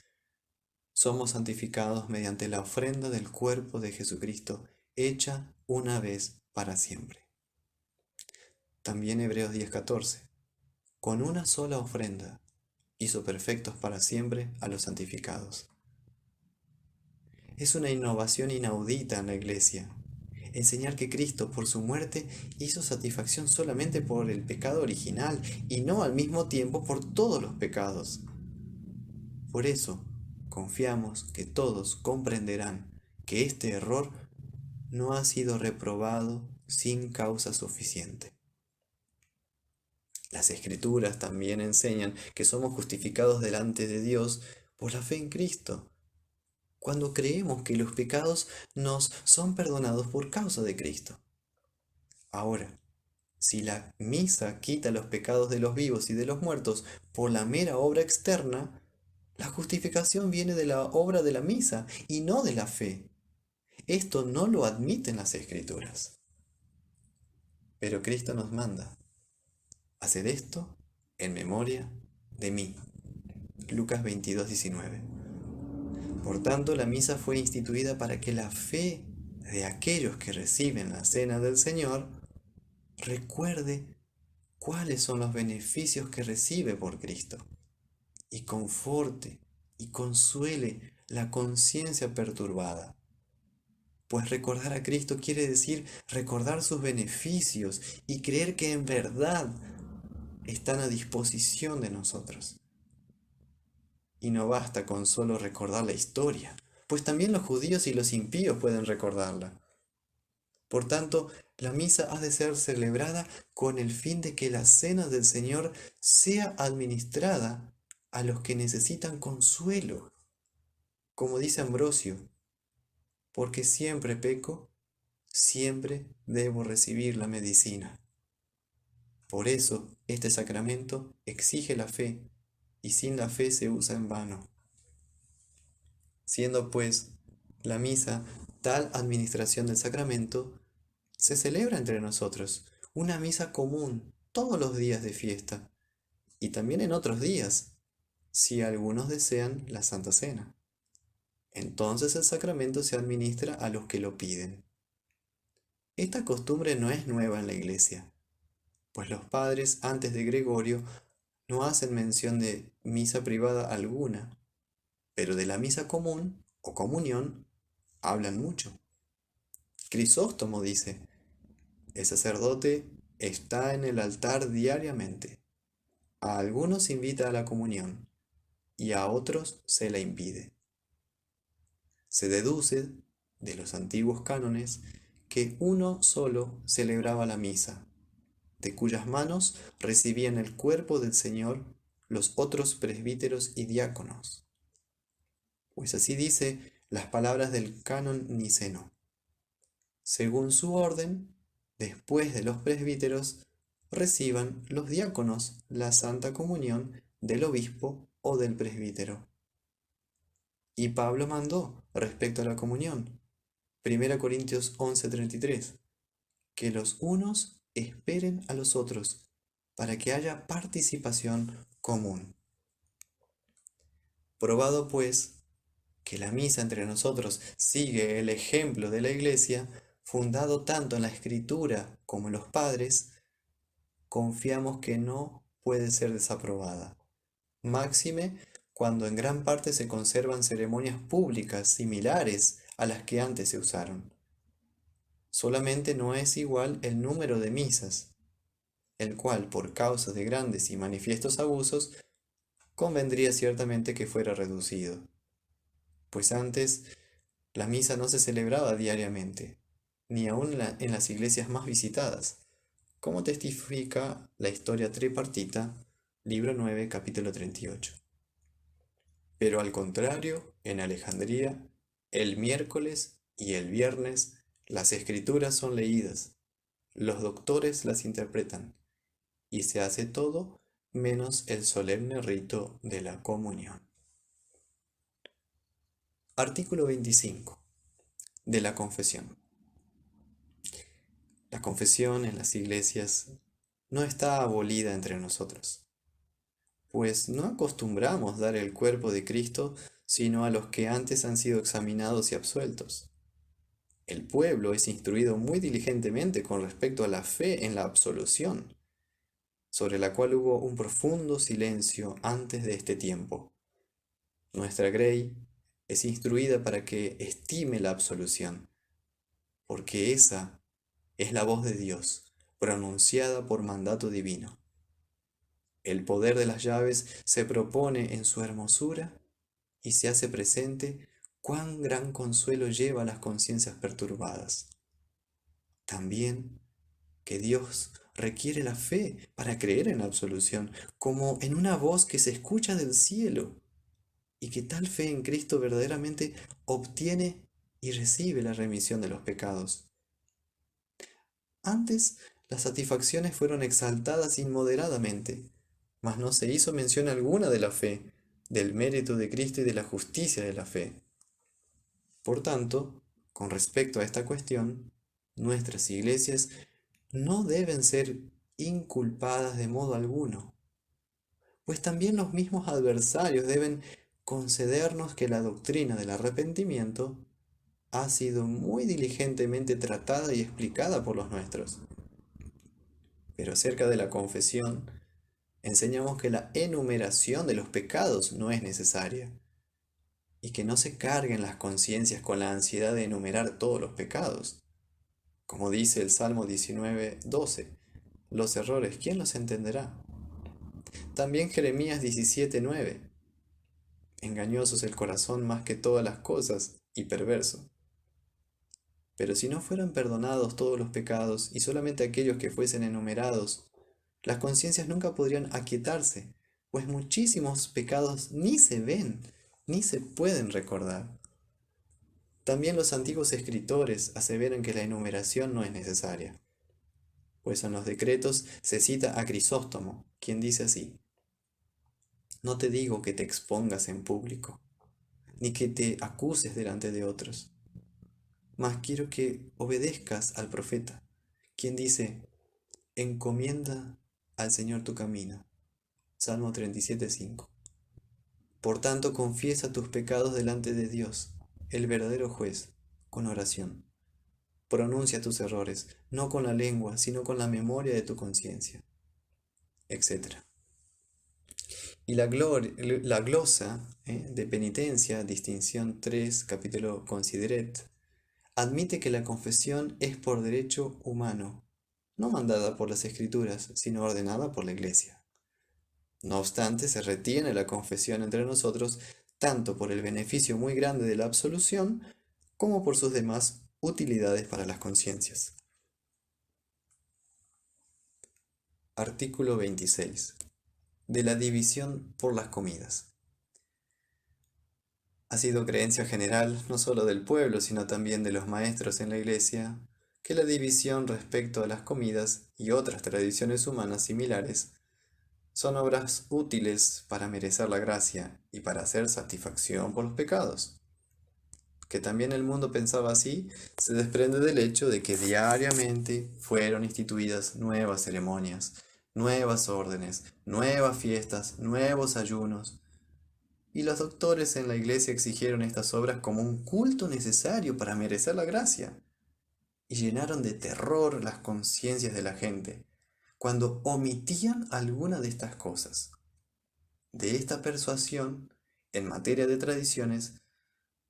somos santificados mediante la ofrenda del cuerpo de Jesucristo, hecha una vez para siempre. También Hebreos 10:14, con una sola ofrenda hizo perfectos para siempre a los santificados. Es una innovación inaudita en la Iglesia, enseñar que Cristo por su muerte hizo satisfacción solamente por el pecado original y no al mismo tiempo por todos los pecados. Por eso, confiamos que todos comprenderán que este error no ha sido reprobado sin causa suficiente. Las Escrituras también enseñan que somos justificados delante de Dios por la fe en Cristo, cuando creemos que los pecados nos son perdonados por causa de Cristo. Ahora, si la misa quita los pecados de los vivos y de los muertos por la mera obra externa, la justificación viene de la obra de la misa y no de la fe. Esto no lo admiten las Escrituras. Pero Cristo nos manda: haced esto en memoria de mí. Lucas 22:19. Por tanto, la misa fue instituida para que la fe de aquellos que reciben la cena del Señor recuerde cuáles son los beneficios que recibe por Cristo y conforte y consuele la conciencia perturbada. Pues recordar a Cristo quiere decir recordar sus beneficios y creer que en verdad están a disposición de nosotros. Y no basta con solo recordar la historia, pues también los judíos y los impíos pueden recordarla. Por tanto, La misa ha de ser celebrada con el fin de que la cena del Señor sea administrada a los que necesitan consuelo. Como dice Ambrosio, porque siempre peco, siempre debo recibir la medicina. Por eso este sacramento exige la fe, y sin la fe se usa en vano. Siendo pues la misa tal administración del sacramento, se celebra entre nosotros una misa común todos los días de fiesta, y también en otros días, si algunos desean la Santa Cena. Entonces el sacramento se administra a los que lo piden. Esta costumbre no es nueva en la Iglesia, pues los padres antes de Gregorio no hacen mención de misa privada alguna, pero de la misa común o comunión hablan mucho. Crisóstomo dice, el sacerdote está en el altar diariamente. A algunos invita a la comunión y a otros se la impide. Se deduce de los antiguos cánones que uno solo celebraba la misa, de cuyas manos recibían el cuerpo del Señor los otros presbíteros y diáconos. Pues así dice las palabras del canon niceno. Según su orden, después de los presbíteros, reciban los diáconos la santa comunión del obispo o del presbítero. Y Pablo mandó respecto a la comunión, 1 Corintios 11:33, que los unos esperen a los otros, para que haya participación común. Probado pues que la misa entre nosotros sigue el ejemplo de la Iglesia, fundado tanto en la Escritura como en los padres, confiamos que no puede ser desaprobada. Máxime cuando en gran parte se conservan ceremonias públicas similares a las que antes se usaron. Solamente no es igual el número de misas, el cual, por causa de grandes y manifiestos abusos, convendría ciertamente que fuera reducido. Pues antes la misa no se celebraba diariamente, ni aun en las iglesias más visitadas, como testifica la historia tripartita, libro 9, capítulo 38. Pero al contrario, en Alejandría, el miércoles y el viernes las escrituras son leídas, los doctores las interpretan, y se hace todo menos el solemne rito de la comunión. Artículo 25. De la confesión. La confesión en las iglesias no está abolida entre nosotros, pues no acostumbramos dar el cuerpo de Cristo sino a los que antes han sido examinados y absueltos. El pueblo es instruido muy diligentemente con respecto a la fe en la absolución, sobre la cual hubo un profundo silencio antes de este tiempo. Nuestra Grey es instruida para que estime la absolución, porque esa es la voz de Dios, pronunciada por mandato divino. El poder de las llaves se propone en su hermosura y se hace presente cuán gran consuelo lleva a las conciencias perturbadas. También que Dios requiere la fe para creer en la absolución, como en una voz que se escucha del cielo, y que tal fe en Cristo verdaderamente obtiene y recibe la remisión de los pecados. Antes, las satisfacciones fueron exaltadas inmoderadamente, mas no se hizo mención alguna de la fe, del mérito de Cristo y de la justicia de la fe. Por tanto, con respecto a esta cuestión, nuestras iglesias no deben ser inculpadas de modo alguno, pues también los mismos adversarios deben concedernos que la doctrina del arrepentimiento ha sido muy diligentemente tratada y explicada por los nuestros. Pero acerca de la confesión, enseñamos que la enumeración de los pecados no es necesaria, y que no se carguen las conciencias con la ansiedad de enumerar todos los pecados. Como dice el Salmo 19:12, los errores, ¿quién los entenderá? También Jeremías 17:9, engañoso es el corazón más que todas las cosas y perverso. Pero si no fueran perdonados todos los pecados y solamente aquellos que fuesen enumerados, las conciencias nunca podrían aquietarse, pues muchísimos pecados ni se ven, ni se pueden recordar. También los antiguos escritores aseveran que la enumeración no es necesaria, pues en los decretos se cita a Crisóstomo, quien dice así: no te digo que te expongas en público, ni que te acuses delante de otros, mas quiero que obedezcas al profeta, quien dice: encomienda al Señor tu camino. Salmo 37:5. Por tanto, confiesa tus pecados delante de Dios, el verdadero juez, con oración. Pronuncia tus errores, no con la lengua, sino con la memoria de tu conciencia, etc. Y la glosa de penitencia, distinción 3, capítulo Consideret, admite que la confesión es por derecho humano, no mandada por las Escrituras, sino ordenada por la Iglesia. No obstante, se retiene la confesión entre nosotros tanto por el beneficio muy grande de la absolución, como por sus demás utilidades para las conciencias. Artículo 26. De la división por las comidas. Ha sido creencia general, no solo del pueblo, sino también de los maestros en la Iglesia, que la división respecto a las comidas y otras tradiciones humanas similares son obras útiles para merecer la gracia y para hacer satisfacción por los pecados. Que también el mundo pensaba así se desprende del hecho de que diariamente fueron instituidas nuevas ceremonias, nuevas órdenes, nuevas fiestas, nuevos ayunos, y los doctores en la iglesia exigieron estas obras como un culto necesario para merecer la gracia, y llenaron de terror las conciencias de la gente cuando omitían alguna de estas cosas. De esta persuasión, en materia de tradiciones,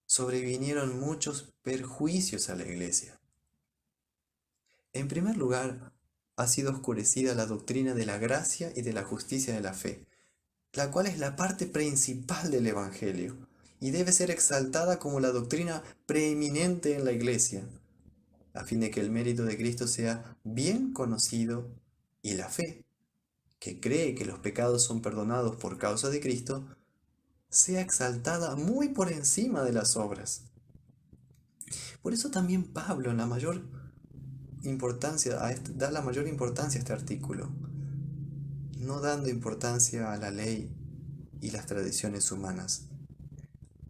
sobrevinieron muchos perjuicios a la iglesia. En primer lugar, ha sido oscurecida la doctrina de la gracia y de la justicia de la fe, la cual es la parte principal del Evangelio, y debe ser exaltada como la doctrina preeminente en la iglesia, a fin de que el mérito de Cristo sea bien conocido y la fe, que cree que los pecados son perdonados por causa de Cristo, sea exaltada muy por encima de las obras. Por eso también Pablo da la mayor importancia a este artículo, no dando importancia a la ley y las tradiciones humanas,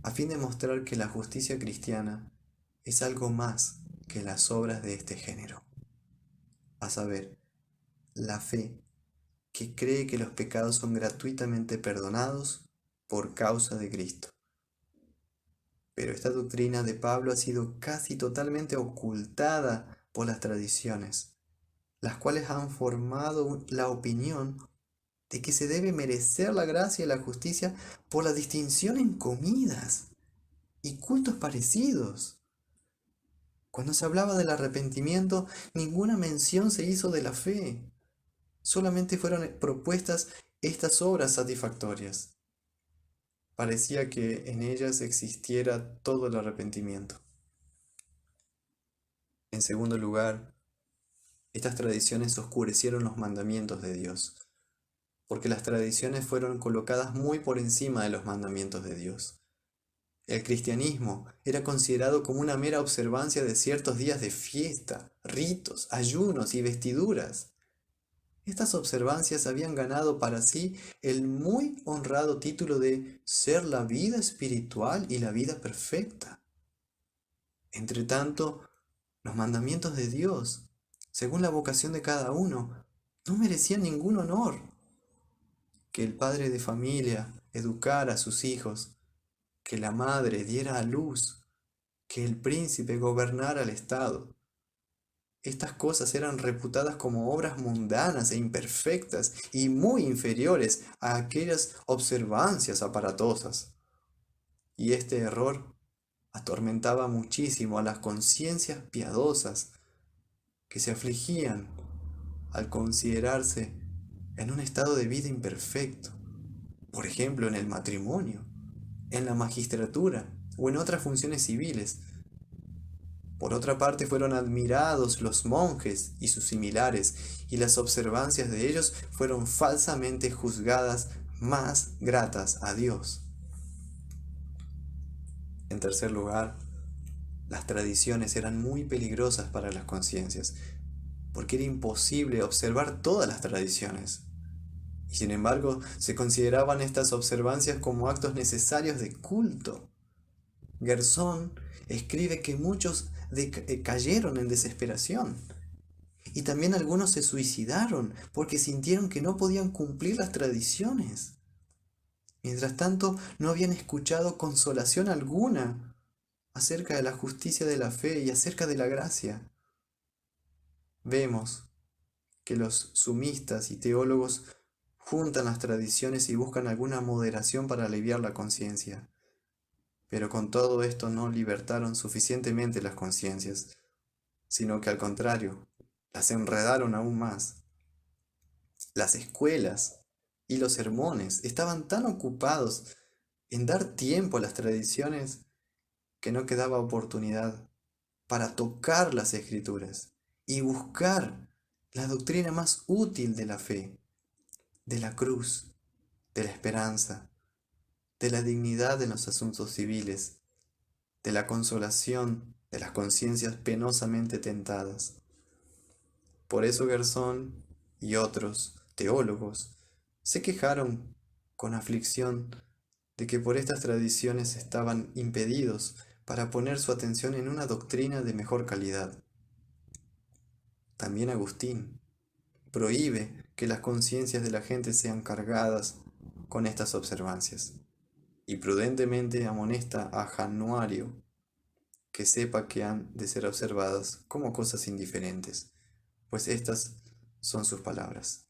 a fin de mostrar que la justicia cristiana es algo más que las obras de este género, a saber, la fe que cree que los pecados son gratuitamente perdonados por causa de Cristo. Pero esta doctrina de Pablo ha sido casi totalmente ocultada por las tradiciones, las cuales han formado la opinión de que se debe merecer la gracia y la justicia por la distinción en comidas y cultos parecidos. Cuando se hablaba del arrepentimiento, ninguna mención se hizo de la fe. Solamente fueron propuestas estas obras satisfactorias. Parecía que en ellas existiera todo el arrepentimiento. En segundo lugar, estas tradiciones oscurecieron los mandamientos de Dios, porque las tradiciones fueron colocadas muy por encima de los mandamientos de Dios. El cristianismo era considerado como una mera observancia de ciertos días de fiesta, ritos, ayunos y vestiduras. Estas observancias habían ganado para sí el muy honrado título de ser la vida espiritual y la vida perfecta. Entretanto, los mandamientos de Dios, según la vocación de cada uno, no merecían ningún honor. Que el padre de familia educara a sus hijos, que la madre diera a luz, que el príncipe gobernara el estado. Estas cosas eran reputadas como obras mundanas e imperfectas y muy inferiores a aquellas observancias aparatosas. Y este error atormentaba muchísimo a las conciencias piadosas que se afligían al considerarse en un estado de vida imperfecto, por ejemplo en el matrimonio, en la magistratura o en otras funciones civiles. Por otra parte, fueron admirados los monjes y sus similares, y las observancias de ellos fueron falsamente juzgadas más gratas a Dios. En tercer lugar, las tradiciones eran muy peligrosas para las conciencias, porque era imposible observar todas las tradiciones. Y sin embargo, se consideraban estas observancias como actos necesarios de culto. Gerson escribe que muchos cayeron en desesperación. Y también algunos se suicidaron porque sintieron que no podían cumplir las tradiciones. Mientras tanto, no habían escuchado consolación alguna acerca de la justicia de la fe y acerca de la gracia. Vemos que los sumistas y teólogos juntan las tradiciones y buscan alguna moderación para aliviar la conciencia. Pero con todo esto no libertaron suficientemente las conciencias, sino que al contrario, las enredaron aún más. Las escuelas y los sermones estaban tan ocupados en dar tiempo a las tradiciones que no quedaba oportunidad para tocar las escrituras y buscar la doctrina más útil de la fe, de la cruz, de la esperanza, de la dignidad en los asuntos civiles, de la consolación de las conciencias penosamente tentadas. Por eso Gerson y otros teólogos se quejaron con aflicción de que por estas tradiciones estaban impedidos para poner su atención en una doctrina de mejor calidad. También Agustín prohíbe que las conciencias de la gente sean cargadas con estas observancias y prudentemente amonesta a Januario que sepa que han de ser observadas como cosas indiferentes, pues estas son sus palabras.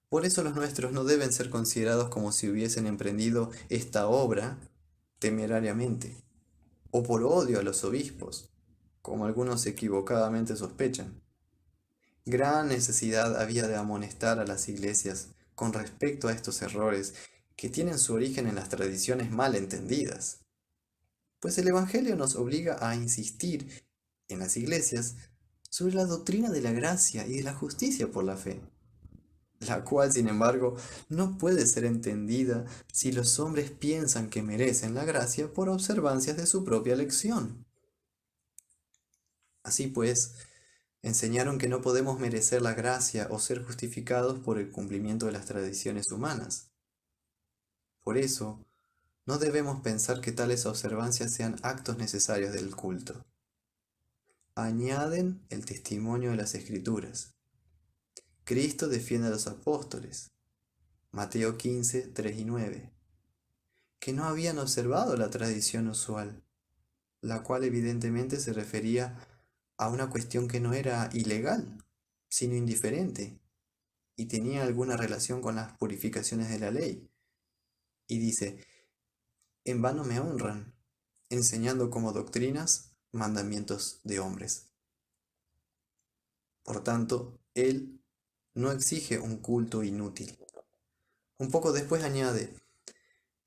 Por eso los nuestros no deben ser considerados como si hubiesen emprendido esta obra temerariamente, o por odio a los obispos, como algunos equivocadamente sospechan. Gran necesidad había de amonestar a las iglesias con respecto a estos errores que tienen su origen en las tradiciones mal entendidas. Pues el Evangelio nos obliga a insistir en las iglesias sobre la doctrina de la gracia y de la justicia por la fe, la cual, sin embargo, no puede ser entendida si los hombres piensan que merecen la gracia por observancias de su propia elección. Así pues, enseñaron que no podemos merecer la gracia o ser justificados por el cumplimiento de las tradiciones humanas. Por eso, no debemos pensar que tales observancias sean actos necesarios del culto. Añaden el testimonio de las Escrituras. Cristo defiende a los apóstoles. Mateo 15, 3 y 9. Que no habían observado la tradición usual, la cual evidentemente se refería a una cuestión que no era ilegal, sino indiferente, y tenía alguna relación con las purificaciones de la ley. Y dice, en vano me honran, enseñando como doctrinas mandamientos de hombres. Por tanto, él no exige un culto inútil. Un poco después añade,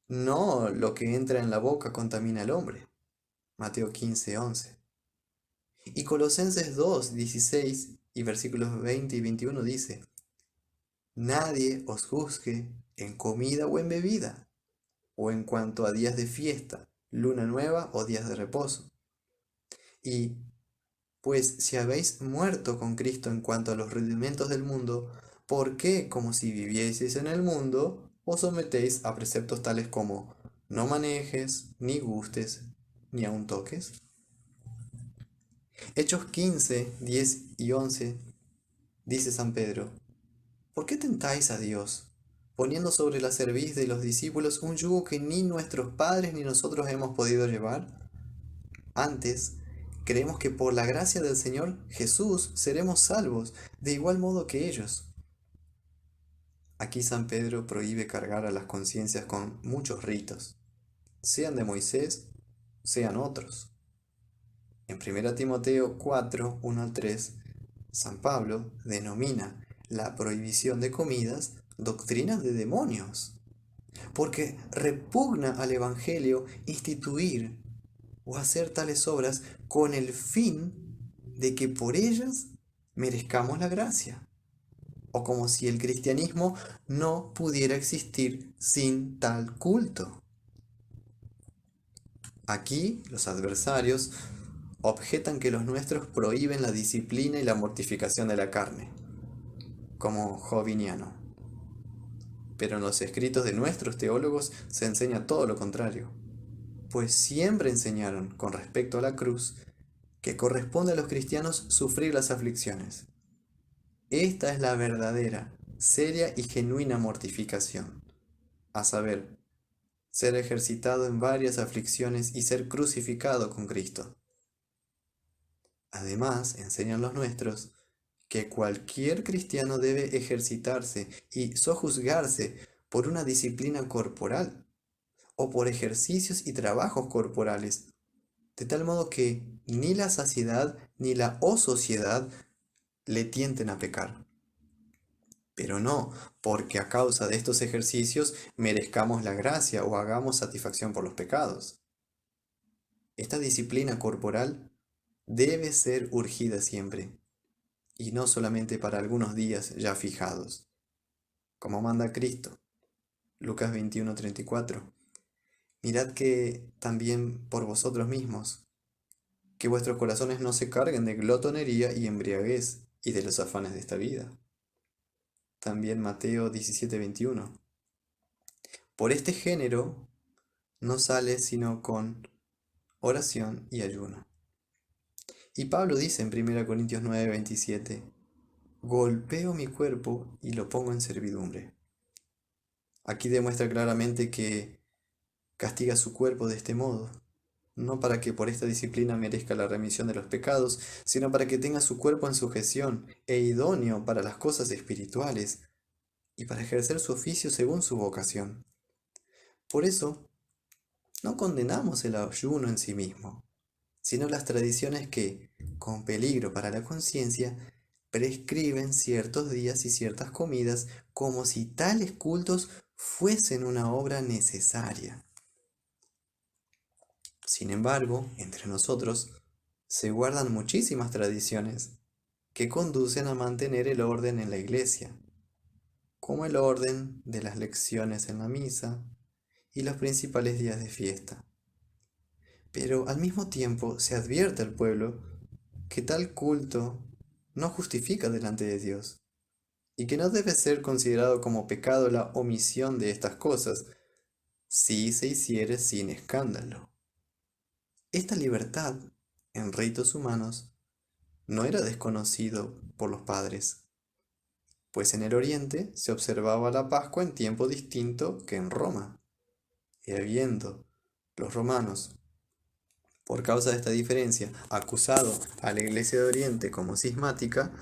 no lo que entra en la boca contamina al hombre. Mateo 15, 11. Y Colosenses 2, 16 y versículos 20 y 21 dice, nadie os juzgue en comida o en bebida, o en cuanto a días de fiesta, luna nueva o días de reposo. Y, pues, si habéis muerto con Cristo en cuanto a los rudimentos del mundo, ¿por qué, como si vivieseis en el mundo, os sometéis a preceptos tales como no manejes, ni gustes, ni aun toques? Hechos 15, 10 y 11 dice San Pedro, ¿por qué tentáis a Dios, poniendo sobre la cerviz de los discípulos un yugo que ni nuestros padres ni nosotros hemos podido llevar? Antes, creemos que por la gracia del Señor Jesús seremos salvos, de igual modo que ellos. Aquí San Pedro prohíbe cargar a las conciencias con muchos ritos, sean de Moisés, sean otros. En 1 Timoteo 4, 1 al 3, San Pablo denomina la prohibición de comidas doctrina de demonios, porque repugna al Evangelio instituir o hacer tales obras con el fin de que por ellas merezcamos la gracia, o como si el cristianismo no pudiera existir sin tal culto. Aquí los adversarios objetan que los nuestros prohíben la disciplina y la mortificación de la carne, como Joviniano. Pero en los escritos de nuestros teólogos se enseña todo lo contrario, pues siempre enseñaron con respecto a la cruz que corresponde a los cristianos sufrir las aflicciones. Esta es la verdadera, seria y genuina mortificación, a saber, ser ejercitado en varias aflicciones y ser crucificado con Cristo. Además, enseñan los nuestros que cualquier cristiano debe ejercitarse y sojuzgarse por una disciplina corporal o por ejercicios y trabajos corporales, de tal modo que ni la saciedad ni la ociosidad le tienten a pecar. Pero no porque a causa de estos ejercicios merezcamos la gracia o hagamos satisfacción por los pecados. Esta disciplina corporal debe ser urgida siempre, y no solamente para algunos días ya fijados, como manda Cristo. Lucas 21:34. Mirad que también por vosotros mismos, que vuestros corazones no se carguen de glotonería y embriaguez y de los afanes de esta vida. También Mateo 17:21. Por este género no sale sino con oración y ayuno. Y Pablo dice en 1 Corintios 9:27, golpeo mi cuerpo y lo pongo en servidumbre. Aquí demuestra claramente que castiga su cuerpo de este modo, no para que por esta disciplina merezca la remisión de los pecados, sino para que tenga su cuerpo en sujeción e idóneo para las cosas espirituales y para ejercer su oficio según su vocación. Por eso, no condenamos el ayuno en sí mismo, sino las tradiciones que, con peligro para la conciencia, prescriben ciertos días y ciertas comidas como si tales cultos fuesen una obra necesaria. Sin embargo, entre nosotros se guardan muchísimas tradiciones que conducen a mantener el orden en la iglesia, como el orden de las lecciones en la misa y los principales días de fiesta. Pero al mismo tiempo se advierte al pueblo que tal culto no justifica delante de Dios y que no debe ser considerado como pecado la omisión de estas cosas si se hiciere sin escándalo. Esta libertad en ritos humanos no era desconocido por los padres, pues en el Oriente se observaba la Pascua en tiempo distinto que en Roma, y habiendo los romanos, por causa de esta diferencia, acusado a la Iglesia de Oriente como cismática,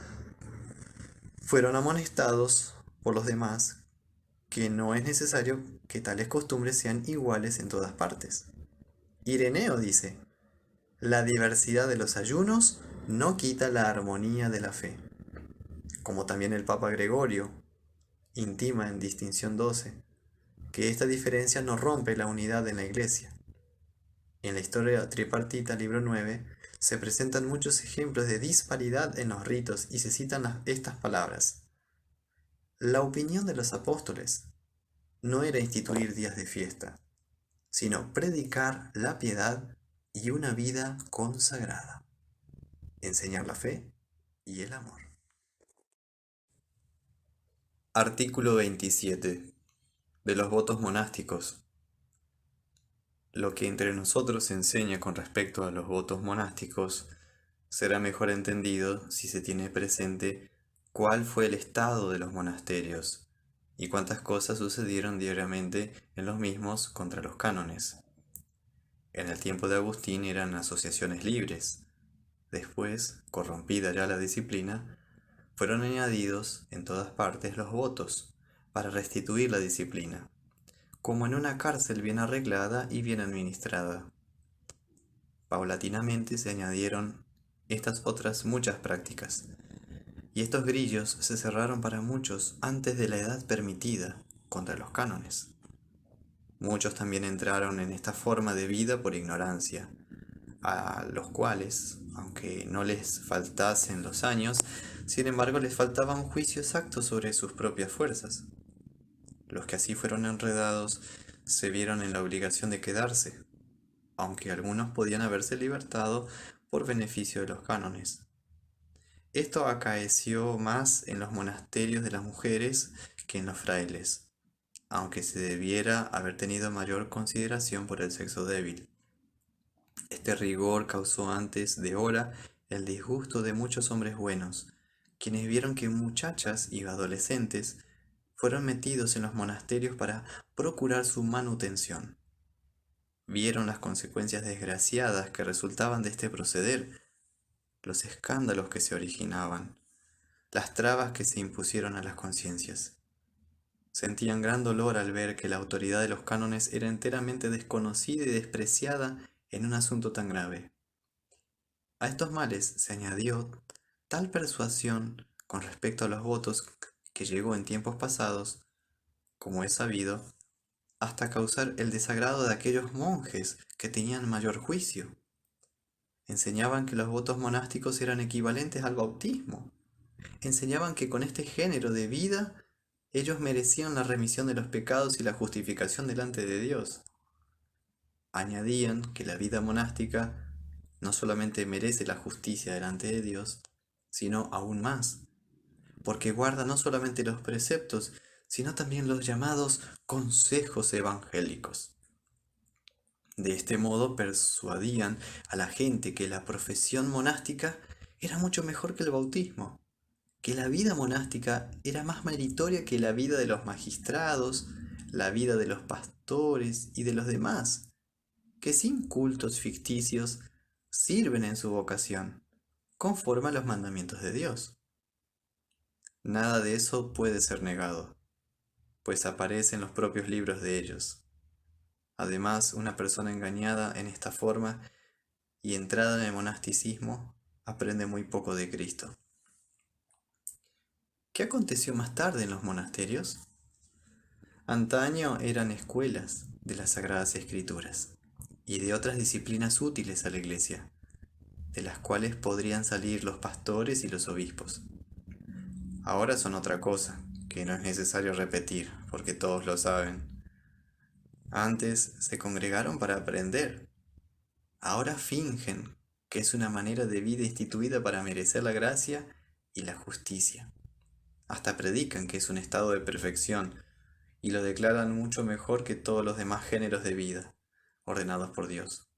fueron amonestados por los demás que no es necesario que tales costumbres sean iguales en todas partes. Ireneo dice, la diversidad de los ayunos no quita la armonía de la fe, como también el Papa Gregorio intima en Distinción 12, que esta diferencia no rompe la unidad en la Iglesia. En la historia tripartita, libro 9, se presentan muchos ejemplos de disparidad en los ritos y se citan estas palabras. La opinión de los apóstoles no era instituir días de fiesta, sino predicar la piedad y una vida consagrada, enseñar la fe y el amor. Artículo 27. De los votos monásticos. Lo que entre nosotros se enseña con respecto a los votos monásticos será mejor entendido si se tiene presente cuál fue el estado de los monasterios y cuántas cosas sucedieron diariamente en los mismos contra los cánones. En el tiempo de Agustín eran asociaciones libres. Después, corrompida ya la disciplina, fueron añadidos en todas partes los votos para restituir la disciplina, como en una cárcel bien arreglada y bien administrada. Paulatinamente se añadieron estas otras muchas prácticas, y estos grillos se cerraron para muchos antes de la edad permitida contra los cánones. Muchos también entraron en esta forma de vida por ignorancia, a los cuales, aunque no les faltasen los años, sin embargo les faltaba un juicio exacto sobre sus propias fuerzas. Los que así fueron enredados se vieron en la obligación de quedarse, aunque algunos podían haberse libertado por beneficio de los cánones. Esto acaeció más en los monasterios de las mujeres que en los frailes, aunque se debiera haber tenido mayor consideración por el sexo débil. Este rigor causó antes de hora el disgusto de muchos hombres buenos, quienes vieron que muchachas y adolescentes fueron metidos en los monasterios para procurar su manutención. Vieron las consecuencias desgraciadas que resultaban de este proceder, los escándalos que se originaban, las trabas que se impusieron a las conciencias. Sentían gran dolor al ver que la autoridad de los cánones era enteramente desconocida y despreciada en un asunto tan grave. A estos males se añadió tal persuasión con respecto a los votos que llegó en tiempos pasados, como es sabido, hasta causar el desagrado de aquellos monjes que tenían mayor juicio. Enseñaban que los votos monásticos eran equivalentes al bautismo. Enseñaban que con este género de vida ellos merecían la remisión de los pecados y la justificación delante de Dios. Añadían que la vida monástica no solamente merece la justicia delante de Dios, sino aún más, porque guarda no solamente los preceptos, sino también los llamados consejos evangélicos. De este modo persuadían a la gente que la profesión monástica era mucho mejor que el bautismo, que la vida monástica era más meritoria que la vida de los magistrados, la vida de los pastores y de los demás, que sin cultos ficticios sirven en su vocación, conforme a los mandamientos de Dios. Nada de eso puede ser negado, pues aparece en los propios libros de ellos. Además, una persona engañada en esta forma y entrada en el monasticismo aprende muy poco de Cristo. ¿Qué aconteció más tarde en los monasterios? Antaño eran escuelas de las Sagradas Escrituras y de otras disciplinas útiles a la Iglesia, de las cuales podrían salir los pastores y los obispos. Ahora son otra cosa, que no es necesario repetir, porque todos lo saben. Antes se congregaron para aprender. Ahora fingen que es una manera de vida instituida para merecer la gracia y la justicia. Hasta predican que es un estado de perfección y lo declaran mucho mejor que todos los demás géneros de vida, ordenados por Dios.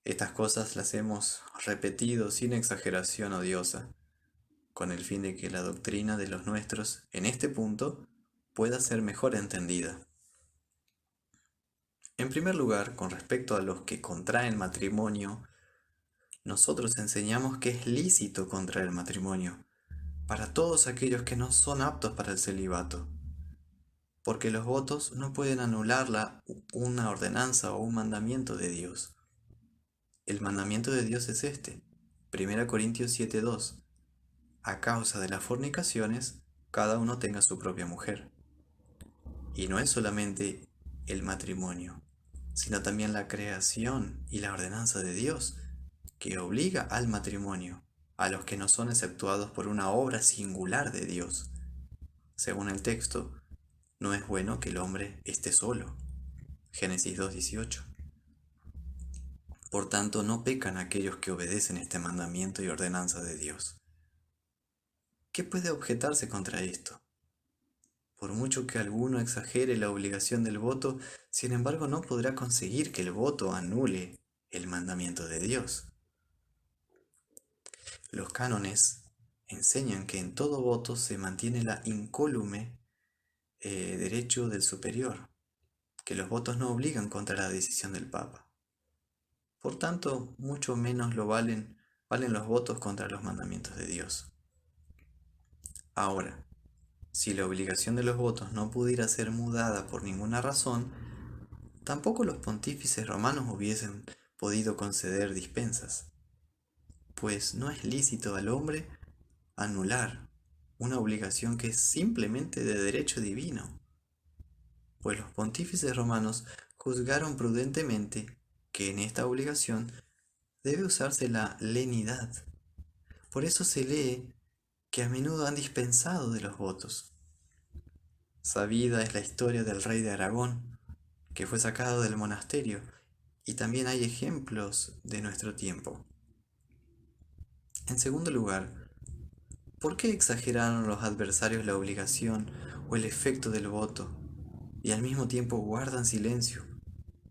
Estas cosas las hemos repetido sin exageración odiosa, con el fin de que la doctrina de los nuestros en este punto pueda ser mejor entendida. En primer lugar, con respecto a los que contraen matrimonio, nosotros enseñamos que es lícito contraer matrimonio para todos aquellos que no son aptos para el celibato, porque los votos no pueden anular una ordenanza o un mandamiento de Dios. El mandamiento de Dios es este, 1 Corintios 7:2. A causa de las fornicaciones, cada uno tenga su propia mujer. Y no es solamente el matrimonio, sino también la creación y la ordenanza de Dios, que obliga al matrimonio a los que no son exceptuados por una obra singular de Dios. Según el texto, no es bueno que el hombre esté solo. Génesis 2:18. Por tanto, no pecan aquellos que obedecen este mandamiento y ordenanza de Dios. ¿Qué puede objetarse contra esto? Por mucho que alguno exagere la obligación del voto, sin embargo no podrá conseguir que el voto anule el mandamiento de Dios. Los cánones enseñan que en todo voto se mantiene la incólume derecho del superior, que los votos no obligan contra la decisión del Papa. Por tanto, mucho menos valen los votos contra los mandamientos de Dios. Ahora, si la obligación de los votos no pudiera ser mudada por ninguna razón, tampoco los pontífices romanos hubiesen podido conceder dispensas, pues no es lícito al hombre anular una obligación que es simplemente de derecho divino, pues los pontífices romanos juzgaron prudentemente que en esta obligación debe usarse la lenidad. Por eso se lee que a menudo han dispensado de los votos. Sabida es la historia del rey de Aragón, que fue sacado del monasterio, y también hay ejemplos de nuestro tiempo. En segundo lugar, ¿por qué exageraron los adversarios la obligación o el efecto del voto, y al mismo tiempo guardan silencio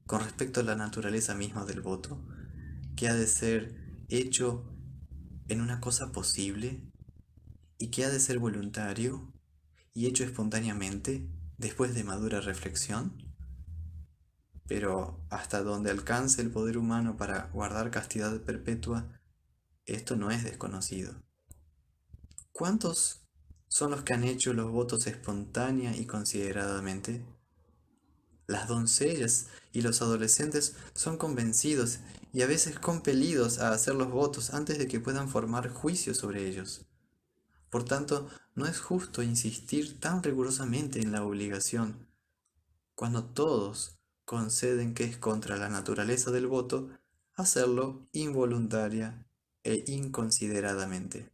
con respecto a la naturaleza misma del voto, que ha de ser hecho en una cosa posible y que ha de ser voluntario y hecho espontáneamente después de madura reflexión? Pero hasta donde alcance el poder humano para guardar castidad perpetua, esto no es desconocido. ¿Cuántos son los que han hecho los votos espontánea y consideradamente? Las doncellas y los adolescentes son convencidos y a veces compelidos a hacer los votos antes de que puedan formar juicio sobre ellos. Por tanto, no es justo insistir tan rigurosamente en la obligación, cuando todos conceden que es contra la naturaleza del voto hacerlo involuntaria e inconsideradamente.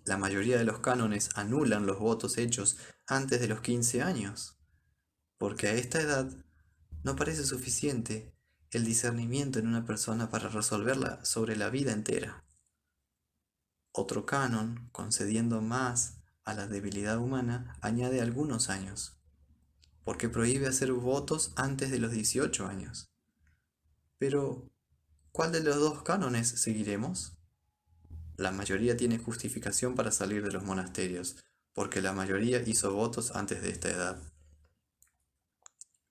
La mayoría de los cánones anulan los votos hechos antes de los 15 años, porque a esta edad no parece suficiente el discernimiento en una persona para resolverla sobre la vida entera. Otro canon, concediendo más a la debilidad humana, añade algunos años, porque prohíbe hacer votos antes de los 18 años. Pero, ¿cuál de los dos cánones seguiremos? La mayoría tiene justificación para salir de los monasterios, porque la mayoría hizo votos antes de esta edad.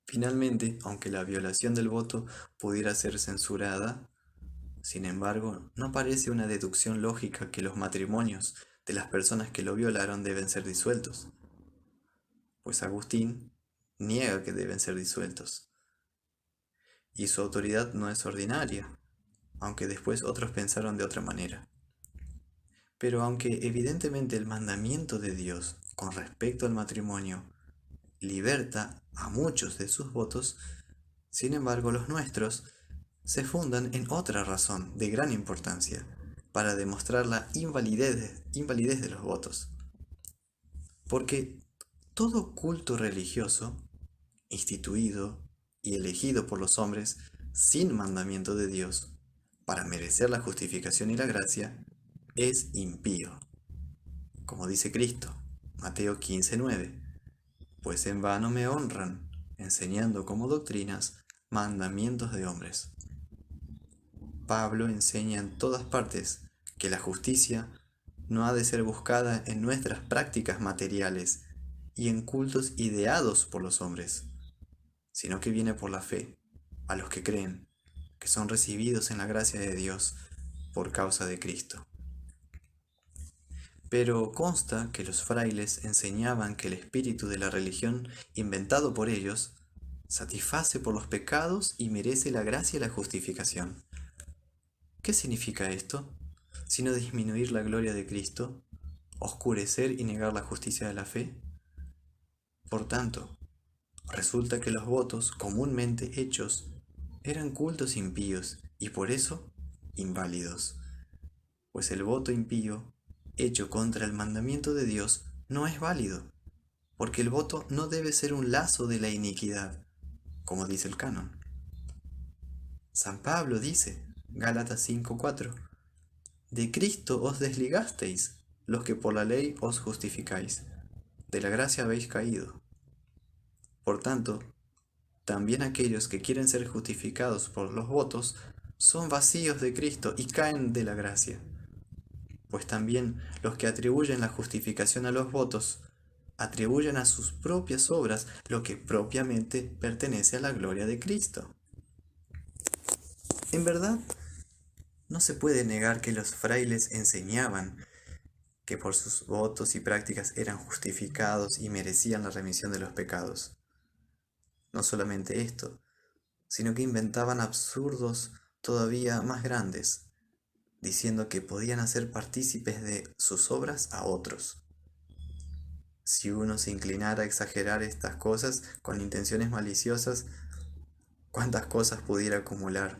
Finalmente, aunque la violación del voto pudiera ser censurada, sin embargo, no parece una deducción lógica que los matrimonios de las personas que lo violaron deben ser disueltos, pues Agustín niega que deben ser disueltos, y su autoridad no es ordinaria, aunque después otros pensaron de otra manera. Pero aunque evidentemente el mandamiento de Dios con respecto al matrimonio liberta a muchos de sus votos, sin embargo los nuestros se fundan en otra razón de gran importancia para demostrar la invalidez de los votos. Porque todo culto religioso, instituido y elegido por los hombres sin mandamiento de Dios, para merecer la justificación y la gracia, es impío. Como dice Cristo, Mateo 15:9, pues en vano me honran, enseñando como doctrinas mandamientos de hombres. Pablo enseña en todas partes que la justicia no ha de ser buscada en nuestras prácticas materiales y en cultos ideados por los hombres, sino que viene por la fe, a los que creen, que son recibidos en la gracia de Dios por causa de Cristo. Pero consta que los frailes enseñaban que el espíritu de la religión inventado por ellos satisface por los pecados y merece la gracia y la justificación. ¿Qué significa esto? Sino disminuir la gloria de Cristo, oscurecer y negar la justicia de la fe. Por tanto, resulta que los votos comúnmente hechos eran cultos impíos y por eso inválidos, pues el voto impío hecho contra el mandamiento de Dios no es válido, porque el voto no debe ser un lazo de la iniquidad, como dice el canon. San Pablo dice, Gálatas 5:4, de Cristo os desligasteis, los que por la ley os justificáis, de la gracia habéis caído. Por tanto, también aquellos que quieren ser justificados por los votos son vacíos de Cristo y caen de la gracia. Pues también los que atribuyen la justificación a los votos, atribuyen a sus propias obras lo que propiamente pertenece a la gloria de Cristo. En verdad, no se puede negar que los frailes enseñaban que por sus votos y prácticas eran justificados y merecían la remisión de los pecados. No solamente esto, sino que inventaban absurdos todavía más grandes, diciendo que podían hacer partícipes de sus obras a otros. Si uno se inclinara a exagerar estas cosas con intenciones maliciosas, cuántas cosas pudiera acumular,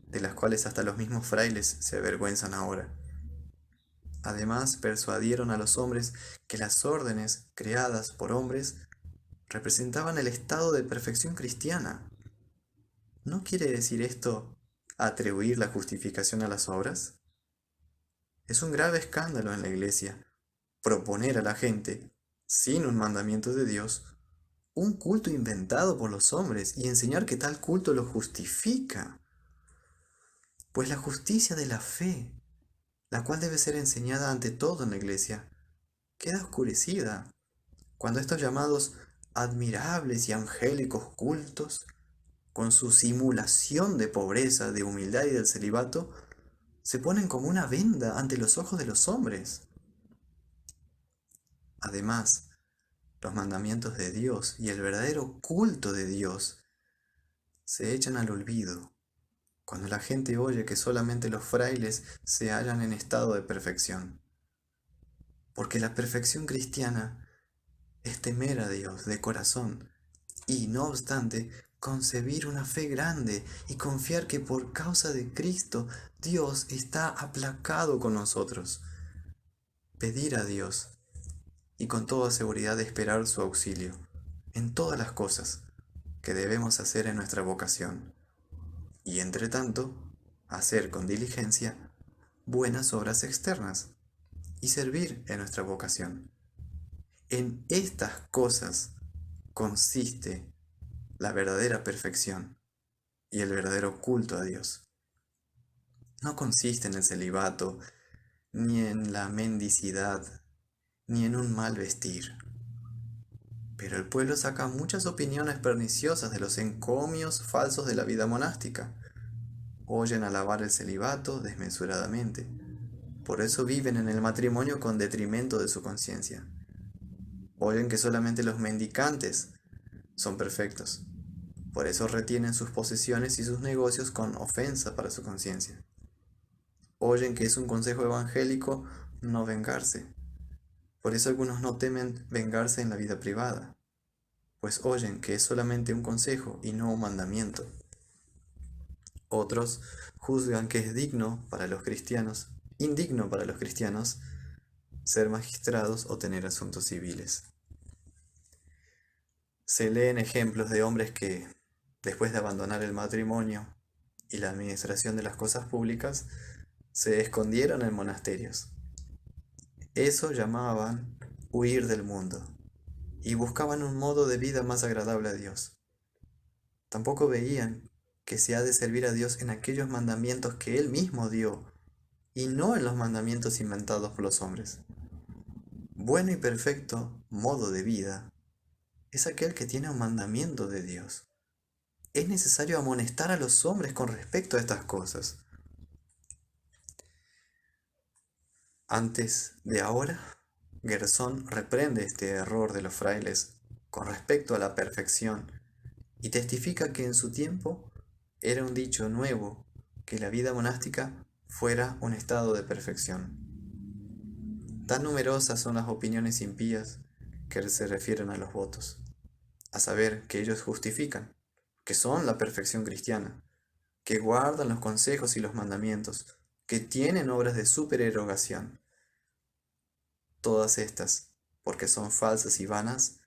de las cuales hasta los mismos frailes se avergüenzan ahora. Además, persuadieron a los hombres que las órdenes creadas por hombres representaban el estado de perfección cristiana. ¿No quiere decir esto atribuir la justificación a las obras? Es un grave escándalo en la Iglesia proponer a la gente, sin un mandamiento de Dios, un culto inventado por los hombres y enseñar que tal culto lo justifica. Pues la justicia de la fe, la cual debe ser enseñada ante todo en la Iglesia, queda oscurecida cuando estos llamados admirables y angélicos cultos, con su simulación de pobreza, de humildad y del celibato, se ponen como una venda ante los ojos de los hombres. Además, los mandamientos de Dios y el verdadero culto de Dios se echan al olvido cuando la gente oye que solamente los frailes se hallan en estado de perfección. Porque la perfección cristiana es temer a Dios de corazón y, no obstante, concebir una fe grande y confiar que por causa de Cristo Dios está aplacado con nosotros. Pedir a Dios y con toda seguridad esperar su auxilio en todas las cosas que debemos hacer en nuestra vocación. Y entre tanto, hacer con diligencia buenas obras externas y servir en nuestra vocación. En estas cosas consiste la verdadera perfección y el verdadero culto a Dios. No consiste en el celibato, ni en la mendicidad, ni en un mal vestir. Pero el pueblo saca muchas opiniones perniciosas de los encomios falsos de la vida monástica. Oyen alabar el celibato desmesuradamente. Por eso viven en el matrimonio con detrimento de su conciencia. Oyen que solamente los mendicantes son perfectos. Por eso retienen sus posesiones y sus negocios con ofensa para su conciencia. Oyen que es un consejo evangélico no vengarse. Por eso algunos no temen vengarse en la vida privada, pues oyen que es solamente un consejo y no un mandamiento. Otros juzgan que es indigno para los cristianos, ser magistrados o tener asuntos civiles. Se leen ejemplos de hombres que, después de abandonar el matrimonio y la administración de las cosas públicas, se escondieron en monasterios. Eso llamaban huir del mundo y buscaban un modo de vida más agradable a Dios. Tampoco veían que se ha de servir a Dios en aquellos mandamientos que Él mismo dio y no en los mandamientos inventados por los hombres. Bueno y perfecto modo de vida es aquel que tiene un mandamiento de Dios. Es necesario amonestar a los hombres con respecto a estas cosas. Antes de ahora, Gersón reprende este error de los frailes con respecto a la perfección y testifica que en su tiempo era un dicho nuevo que la vida monástica fuera un estado de perfección. Tan numerosas son las opiniones impías que se refieren a los votos, a saber que ellos justifican, que son la perfección cristiana, que guardan los consejos y los mandamientos, que tienen obras de supererogación. Todas estas, porque son falsas y vanas,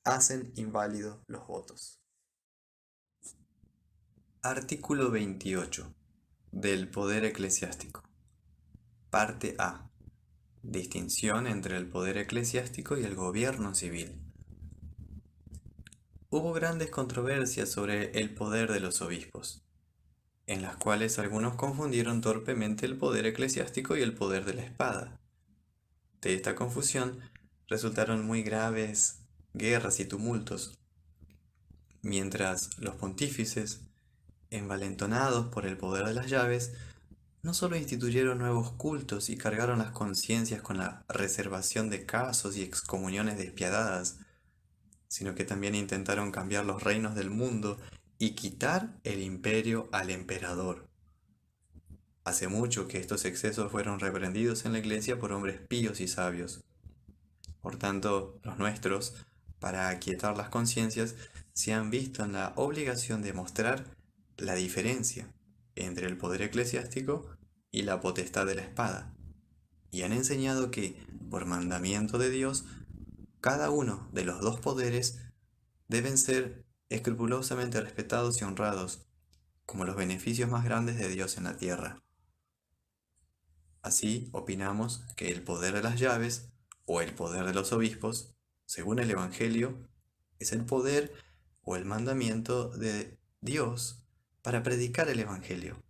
hacen inválidos los votos. Artículo 28. Del poder eclesiástico. Parte A. Distinción entre el poder eclesiástico y el gobierno civil. Hubo grandes controversias sobre el poder de los obispos, en las cuales algunos confundieron torpemente el poder eclesiástico y el poder de la espada. De esta confusión resultaron muy graves guerras y tumultos, mientras los pontífices, envalentonados por el poder de las llaves, no solo instituyeron nuevos cultos y cargaron las conciencias con la reservación de casos y excomuniones despiadadas, sino que también intentaron cambiar los reinos del mundo y quitar el imperio al emperador. Hace mucho que estos excesos fueron reprendidos en la Iglesia por hombres píos y sabios. Por tanto, los nuestros, para aquietar las conciencias, se han visto en la obligación de mostrar la diferencia entre el poder eclesiástico y la potestad de la espada, y han enseñado que, por mandamiento de Dios, cada uno de los dos poderes deben ser escrupulosamente respetados y honrados como los beneficios más grandes de Dios en la tierra. Así, opinamos que el poder de las llaves o el poder de los obispos, según el Evangelio, es el poder o el mandamiento de Dios para predicar el Evangelio,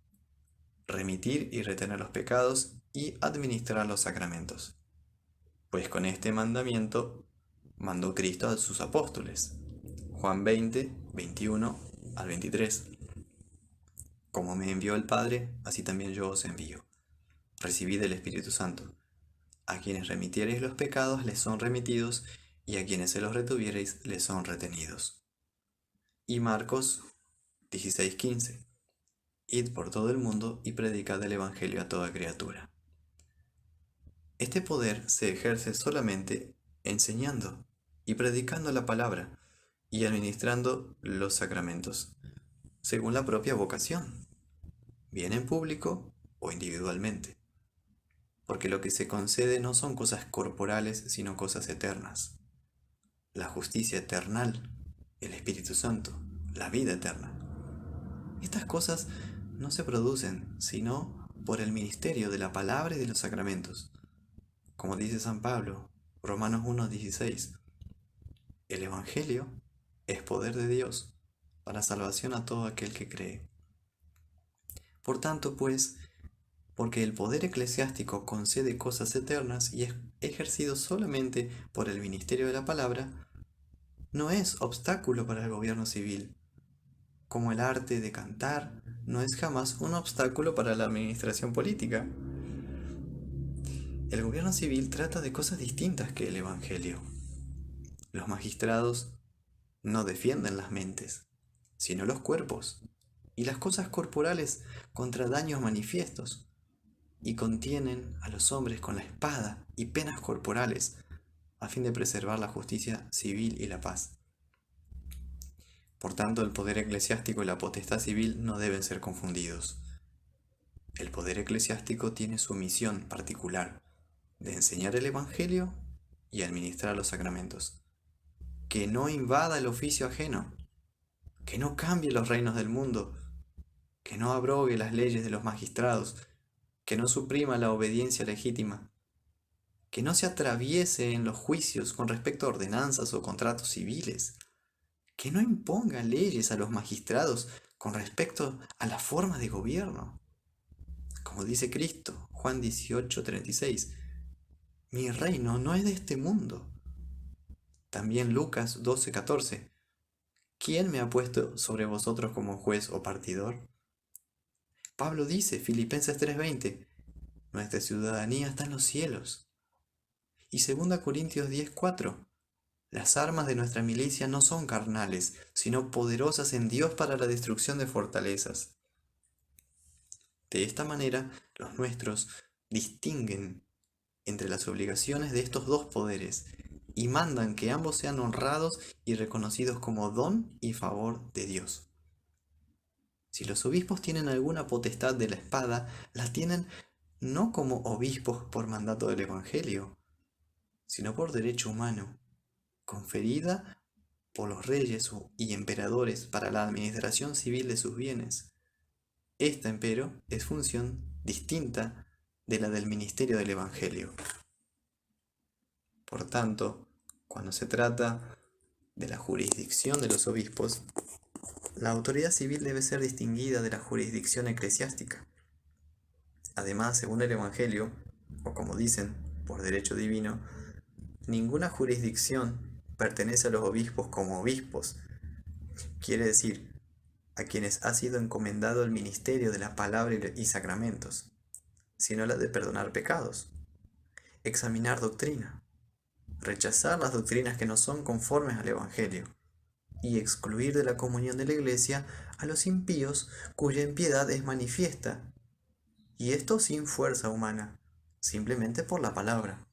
remitir y retener los pecados y administrar los sacramentos. Pues con este mandamiento mandó Cristo a sus apóstoles. Juan 20, 21 al 23. Como me envió el Padre, así también yo os envío. Recibid el Espíritu Santo. A quienes remitiereis los pecados les son remitidos, y a quienes se los retuviereis les son retenidos. Y Marcos 16:15. Id por todo el mundo y predicad el Evangelio a toda criatura. Este poder se ejerce solamente enseñando y predicando la palabra y administrando los sacramentos, según la propia vocación, bien en público o individualmente. Porque lo que se concede no son cosas corporales, sino cosas eternas. La justicia eternal, el Espíritu Santo, la vida eterna. Estas cosas no se producen, sino por el ministerio de la palabra y de los sacramentos. Como dice San Pablo, Romanos 1:16, el Evangelio es poder de Dios para salvación a todo aquel que cree. Por tanto, pues, porque el poder eclesiástico concede cosas eternas y es ejercido solamente por el ministerio de la palabra, no es obstáculo para el gobierno civil, como el arte de cantar no es jamás un obstáculo para la administración política. El gobierno civil trata de cosas distintas que el Evangelio. Los magistrados no defienden las mentes, sino los cuerpos, y las cosas corporales contra daños manifiestos, y contienen a los hombres con la espada y penas corporales, a fin de preservar la justicia civil y la paz. Por tanto, el poder eclesiástico y la potestad civil no deben ser confundidos. El poder eclesiástico tiene su misión particular de enseñar el Evangelio y administrar los sacramentos. Que no invada el oficio ajeno, que no cambie los reinos del mundo, que no abrogue las leyes de los magistrados, que no suprima la obediencia legítima, que no se atraviese en los juicios con respecto a ordenanzas o contratos civiles, que no imponga leyes a los magistrados con respecto a la forma de gobierno. Como dice Cristo, Juan 18:36, mi reino no es de este mundo. También Lucas 12:14, ¿quién me ha puesto sobre vosotros como juez o partidor? Pablo dice, Filipenses 3:20, nuestra ciudadanía está en los cielos. Y 2 Corintios 10:4, las armas de nuestra milicia no son carnales, sino poderosas en Dios para la destrucción de fortalezas. De esta manera, los nuestros distinguen entre las obligaciones de estos dos poderes y mandan que ambos sean honrados y reconocidos como don y favor de Dios. Si los obispos tienen alguna potestad de la espada, la tienen no como obispos por mandato del Evangelio, sino por derecho humano, conferida por los reyes y emperadores para la administración civil de sus bienes. Esta, empero, es función distinta de la del ministerio del Evangelio. Por tanto, cuando se trata de la jurisdicción de los obispos, la autoridad civil debe ser distinguida de la jurisdicción eclesiástica. Además, según el Evangelio, o como dicen, por derecho divino, ninguna jurisdicción pertenece a los obispos como obispos. Quiere decir, a quienes ha sido encomendado el ministerio de la palabra y sacramentos, sino la de perdonar pecados, examinar doctrina, rechazar las doctrinas que no son conformes al Evangelio, y excluir de la comunión de la Iglesia a los impíos cuya impiedad es manifiesta, y esto sin fuerza humana, simplemente por la palabra.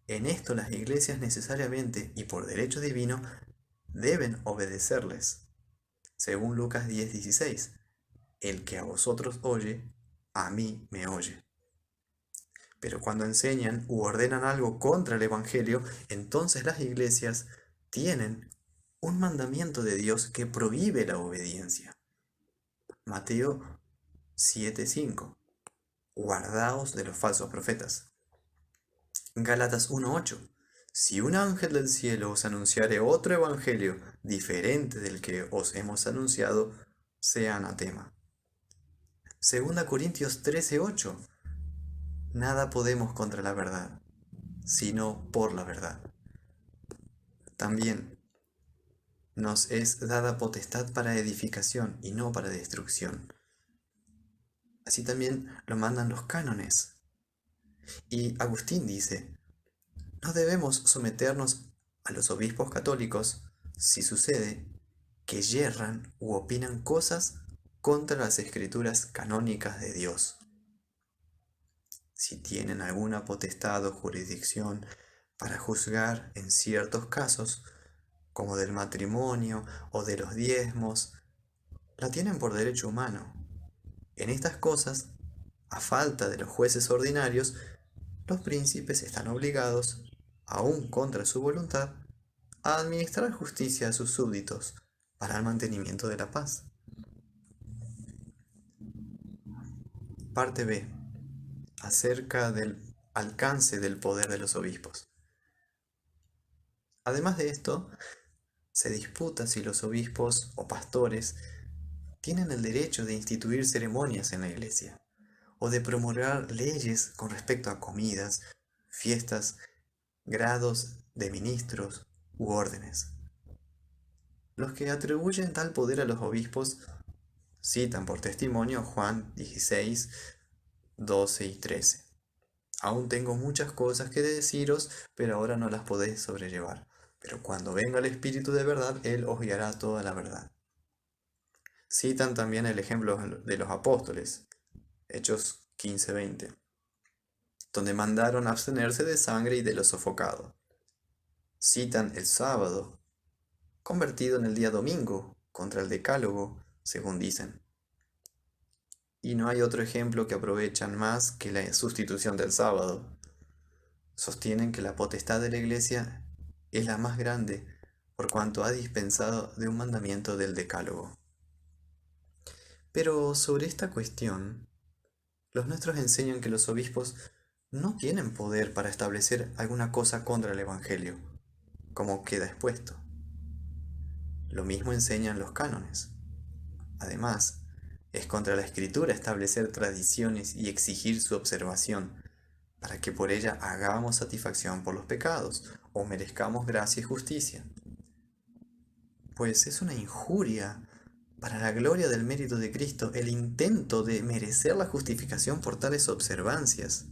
En esto las iglesias necesariamente y por derecho divino deben obedecerles. Según Lucas 10:16, el que a vosotros oye, a mí me oye. Pero cuando enseñan u ordenan algo contra el Evangelio, entonces las iglesias tienen un mandamiento de Dios que prohíbe la obediencia. Mateo 7:5. Guardaos de los falsos profetas. Gálatas 1:8. Si un ángel del cielo os anunciare otro evangelio diferente del que os hemos anunciado, sea anatema. 2 Corintios 13:8. Nada podemos contra la verdad, sino por la verdad. También nos es dada potestad para edificación y no para destrucción. Así también lo mandan los cánones. Y Agustín dice, no debemos someternos a los obispos católicos si sucede que yerran u opinan cosas contra las escrituras canónicas de Dios. Si tienen alguna potestad o jurisdicción para juzgar en ciertos casos, como del matrimonio o de los diezmos, la tienen por derecho humano. En estas cosas, a falta de los jueces ordinarios, los príncipes están obligados, aun contra su voluntad, a administrar justicia a sus súbditos para el mantenimiento de la paz. Parte B. Acerca del alcance del poder de los obispos. Además de esto, se disputa si los obispos o pastores tienen el derecho de instituir ceremonias en la iglesia o de promulgar leyes con respecto a comidas, fiestas, grados de ministros u órdenes. Los que atribuyen tal poder a los obispos citan por testimonio Juan 16, 12 y 13. Aún tengo muchas cosas que deciros, pero ahora no las podéis sobrellevar. Pero cuando venga el Espíritu de verdad, Él os guiará a toda la verdad. Citan también el ejemplo de los apóstoles, Hechos 15:20, donde mandaron abstenerse de sangre y de lo sofocado. Citan el sábado, convertido en el día domingo, contra el decálogo, según dicen. Y no hay otro ejemplo que aprovechan más que la sustitución del sábado. Sostienen que la potestad de la Iglesia es la más grande por cuanto ha dispensado de un mandamiento del decálogo. Pero sobre esta cuestión, los nuestros enseñan que los obispos no tienen poder para establecer alguna cosa contra el Evangelio, como queda expuesto. Lo mismo enseñan los cánones. Además, es contra la Escritura establecer tradiciones y exigir su observación, para que por ella hagamos satisfacción por los pecados, o merezcamos gracia y justicia. Pues es una injuria para la gloria del mérito de Cristo el intento de merecer la justificación por tales observancias.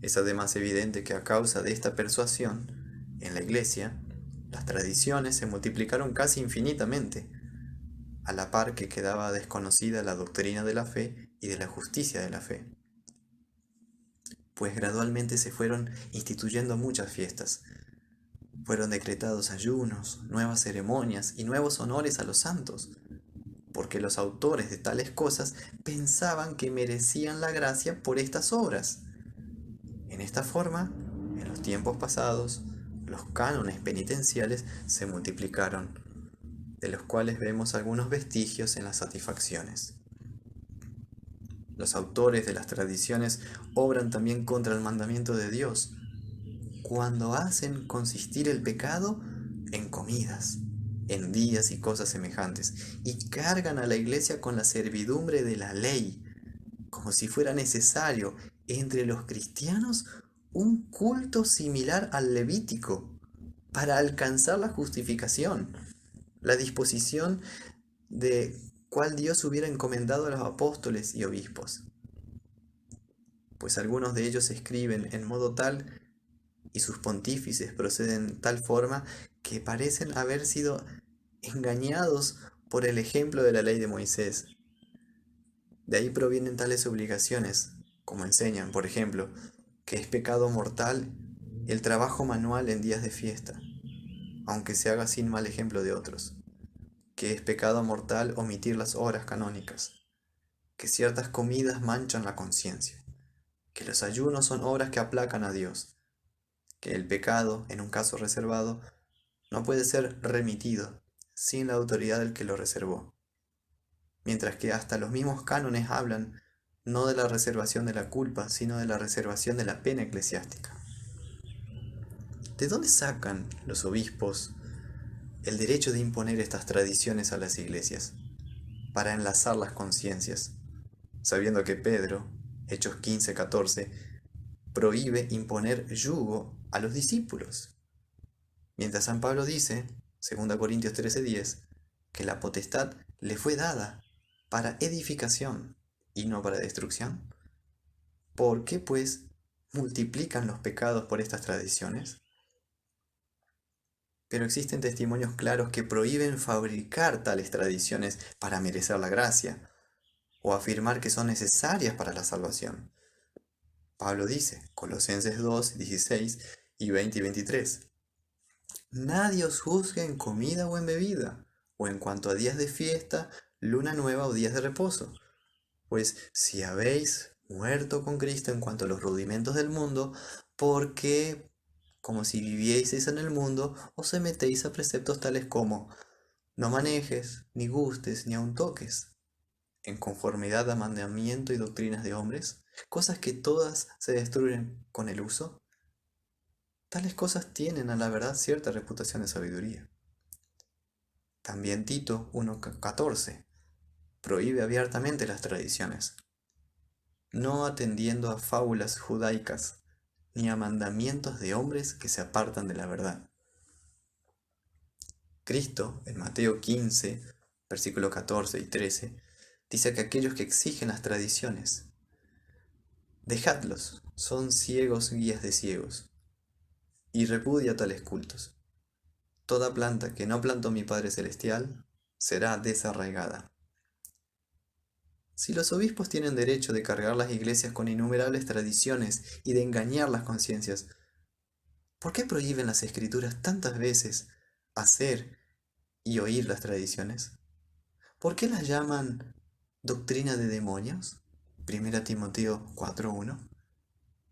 Es además evidente que a causa de esta persuasión, en la Iglesia, las tradiciones se multiplicaron casi infinitamente, a la par que quedaba desconocida la doctrina de la fe y de la justicia de la fe. Pues gradualmente se fueron instituyendo muchas fiestas. Fueron decretados ayunos, nuevas ceremonias y nuevos honores a los santos, porque los autores de tales cosas pensaban que merecían la gracia por estas obras. En esta forma, en los tiempos pasados, los cánones penitenciales se multiplicaron, de los cuales vemos algunos vestigios en las satisfacciones. Los autores de las tradiciones obran también contra el mandamiento de Dios, cuando hacen consistir el pecado en comidas, en días y cosas semejantes, y cargan a la iglesia con la servidumbre de la ley, como si fuera necesario entre los cristianos un culto similar al levítico, para alcanzar la justificación, la disposición de cuál Dios hubiera encomendado a los apóstoles y obispos. Pues algunos de ellos escriben en modo tal y sus pontífices proceden de tal forma que parecen haber sido engañados por el ejemplo de la ley de Moisés. De ahí provienen tales obligaciones, como enseñan, por ejemplo, que es pecado mortal el trabajo manual en días de fiesta, aunque se haga sin mal ejemplo de otros, que es pecado mortal omitir las horas canónicas, que ciertas comidas manchan la conciencia, que los ayunos son obras que aplacan a Dios, que el pecado, en un caso reservado, no puede ser remitido sin la autoridad del que lo reservó, mientras que hasta los mismos cánones hablan no de la reservación de la culpa, sino de la reservación de la pena eclesiástica. ¿De dónde sacan los obispos el derecho de imponer estas tradiciones a las iglesias para enlazar las conciencias, sabiendo que Pedro, Hechos 15:14, prohíbe imponer yugo a los discípulos, mientras San Pablo dice, 2 Corintios 13:10, que la potestad le fue dada para edificación y no para destrucción? ¿Por qué, pues, multiplican los pecados por estas tradiciones? Pero existen testimonios claros que prohíben fabricar tales tradiciones para merecer la gracia, o afirmar que son necesarias para la salvación. Pablo dice, Colosenses 2:16 y 20 y 23, nadie os juzgue en comida o en bebida, o en cuanto a días de fiesta, luna nueva o días de reposo. Pues si habéis muerto con Cristo en cuanto a los rudimentos del mundo, ¿por qué, como si vivieseis en el mundo, os sometéis a preceptos tales como no manejes, ni gustes, ni aun toques, en conformidad a mandamiento y doctrinas de hombres, cosas que todas se destruyen con el uso? Tales cosas tienen a la verdad cierta reputación de sabiduría. También Tito 1:14 prohíbe abiertamente las tradiciones, no atendiendo a fábulas judaicas, ni a mandamientos de hombres que se apartan de la verdad. Cristo, en Mateo 15, versículos 14 y 13, dice que aquellos que exigen las tradiciones, dejadlos, son ciegos guías de ciegos, y repudia tales cultos. Toda planta que no plantó mi Padre Celestial será desarraigada. Si los obispos tienen derecho de cargar las iglesias con innumerables tradiciones y de engañar las conciencias, ¿por qué prohíben las escrituras tantas veces hacer y oír las tradiciones? ¿Por qué las llaman doctrina de demonios? 1 Timoteo 4:1.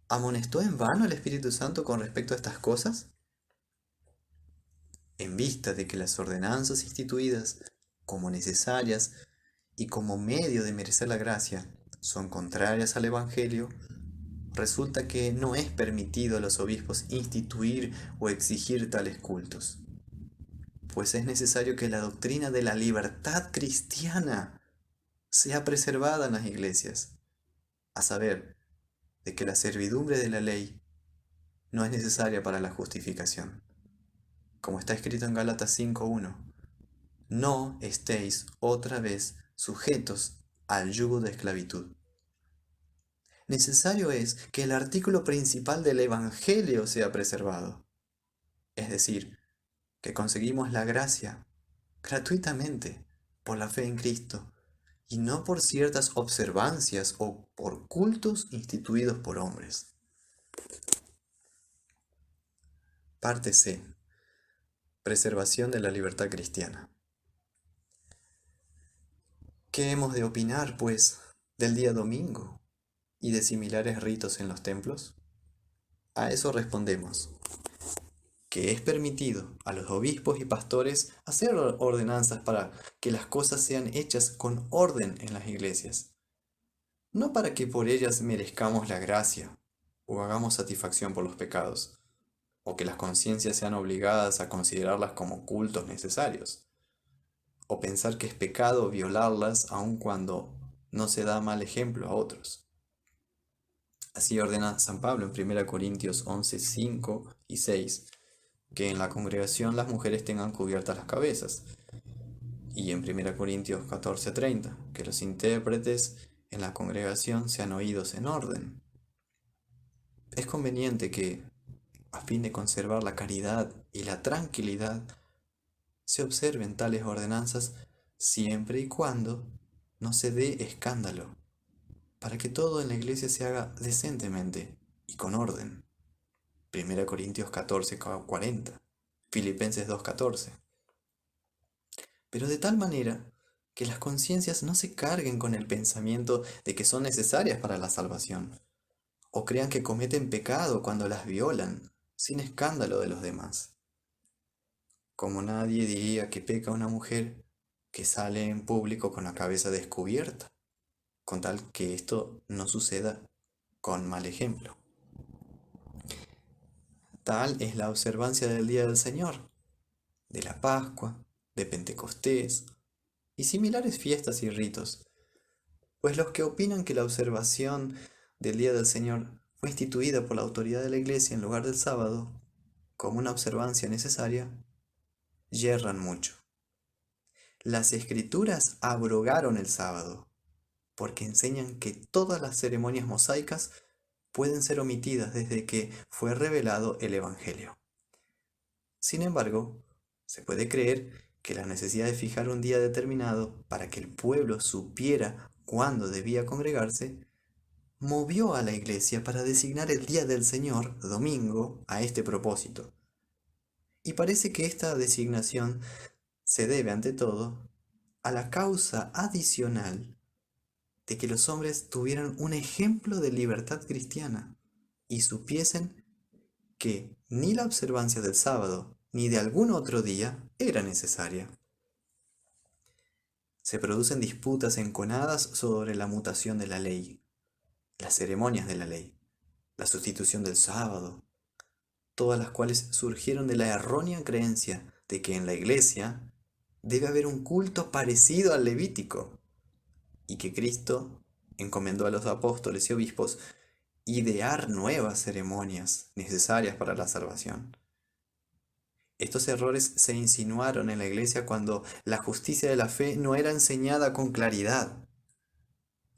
¿Amonestó en vano el Espíritu Santo con respecto a estas cosas? En vista de que las ordenanzas instituidas como necesarias y como medio de merecer la gracia son contrarias al Evangelio, resulta que no es permitido a los obispos instituir o exigir tales cultos, pues es necesario que la doctrina de la libertad cristiana sea preservada en las iglesias, a saber, de que la servidumbre de la ley no es necesaria para la justificación, como está escrito en Gálatas 5:1. No estéis otra vez sujetos al yugo de esclavitud. Necesario es que el artículo principal del Evangelio sea preservado, es decir, que conseguimos la gracia gratuitamente por la fe en Cristo y no por ciertas observancias o por cultos instituidos por hombres. Parte C. Preservación de la libertad cristiana. ¿Qué hemos de opinar, pues, del día domingo y de similares ritos en los templos? A eso respondemos, que es permitido a los obispos y pastores hacer ordenanzas para que las cosas sean hechas con orden en las iglesias, no para que por ellas merezcamos la gracia o hagamos satisfacción por los pecados, o que las conciencias sean obligadas a considerarlas como cultos necesarios, o pensar que es pecado violarlas aun cuando no se da mal ejemplo a otros. Así ordena San Pablo en 1 Corintios 11, 5 y 6, que en la congregación las mujeres tengan cubiertas las cabezas, y en 1 Corintios 14:30, que los intérpretes en la congregación sean oídos en orden. Es conveniente que, a fin de conservar la caridad y la tranquilidad, se observen tales ordenanzas siempre y cuando no se dé escándalo, para que todo en la iglesia se haga decentemente y con orden. 1 Corintios 14:40. Filipenses 2:14. Pero de tal manera que las conciencias no se carguen con el pensamiento de que son necesarias para la salvación, o crean que cometen pecado cuando las violan, sin escándalo de los demás. Como nadie diría que peca una mujer que sale en público con la cabeza descubierta, con tal que esto no suceda con mal ejemplo. Tal es la observancia del Día del Señor, de la Pascua, de Pentecostés y similares fiestas y ritos, pues los que opinan que la observación del Día del Señor fue instituida por la autoridad de la Iglesia en lugar del sábado, como una observancia necesaria, yerran mucho. Las Escrituras abrogaron el sábado, porque enseñan que todas las ceremonias mosaicas pueden ser omitidas desde que fue revelado el Evangelio. Sin embargo, se puede creer que la necesidad de fijar un día determinado para que el pueblo supiera cuándo debía congregarse, movió a la Iglesia para designar el día del Señor, domingo, a este propósito. Y parece que esta designación se debe, ante todo, a la causa adicional de que los hombres tuvieran un ejemplo de libertad cristiana y supiesen que ni la observancia del sábado ni de algún otro día era necesaria. Se producen disputas enconadas sobre la mutación de la ley, las ceremonias de la ley, la sustitución del sábado, todas las cuales surgieron de la errónea creencia de que en la iglesia debe haber un culto parecido al levítico y que Cristo encomendó a los apóstoles y obispos idear nuevas ceremonias necesarias para la salvación. Estos errores se insinuaron en la iglesia cuando la justicia de la fe no era enseñada con claridad.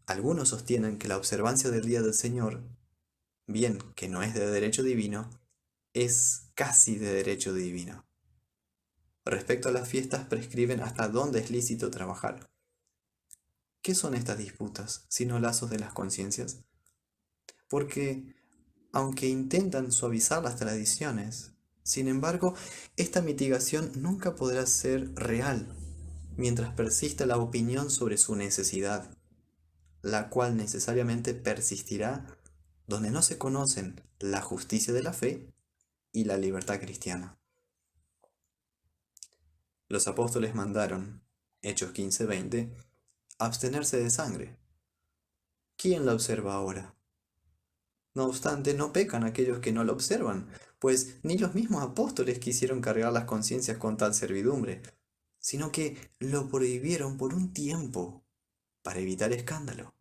Algunos sostienen que la observancia del Día del Señor, bien que no es de derecho divino, es casi de derecho divino. Respecto a las fiestas prescriben hasta dónde es lícito trabajar. ¿Qué son estas disputas, sino lazos de las conciencias? Porque, aunque intentan suavizar las tradiciones, sin embargo, esta mitigación nunca podrá ser real mientras persista la opinión sobre su necesidad, la cual necesariamente persistirá donde no se conocen la justicia de la fe y la libertad cristiana. Los apóstoles mandaron, Hechos 15:20, abstenerse de sangre. ¿Quién la observa ahora? No obstante, no pecan aquellos que no lo observan, pues ni los mismos apóstoles quisieron cargar las conciencias con tal servidumbre, sino que lo prohibieron por un tiempo para evitar escándalo.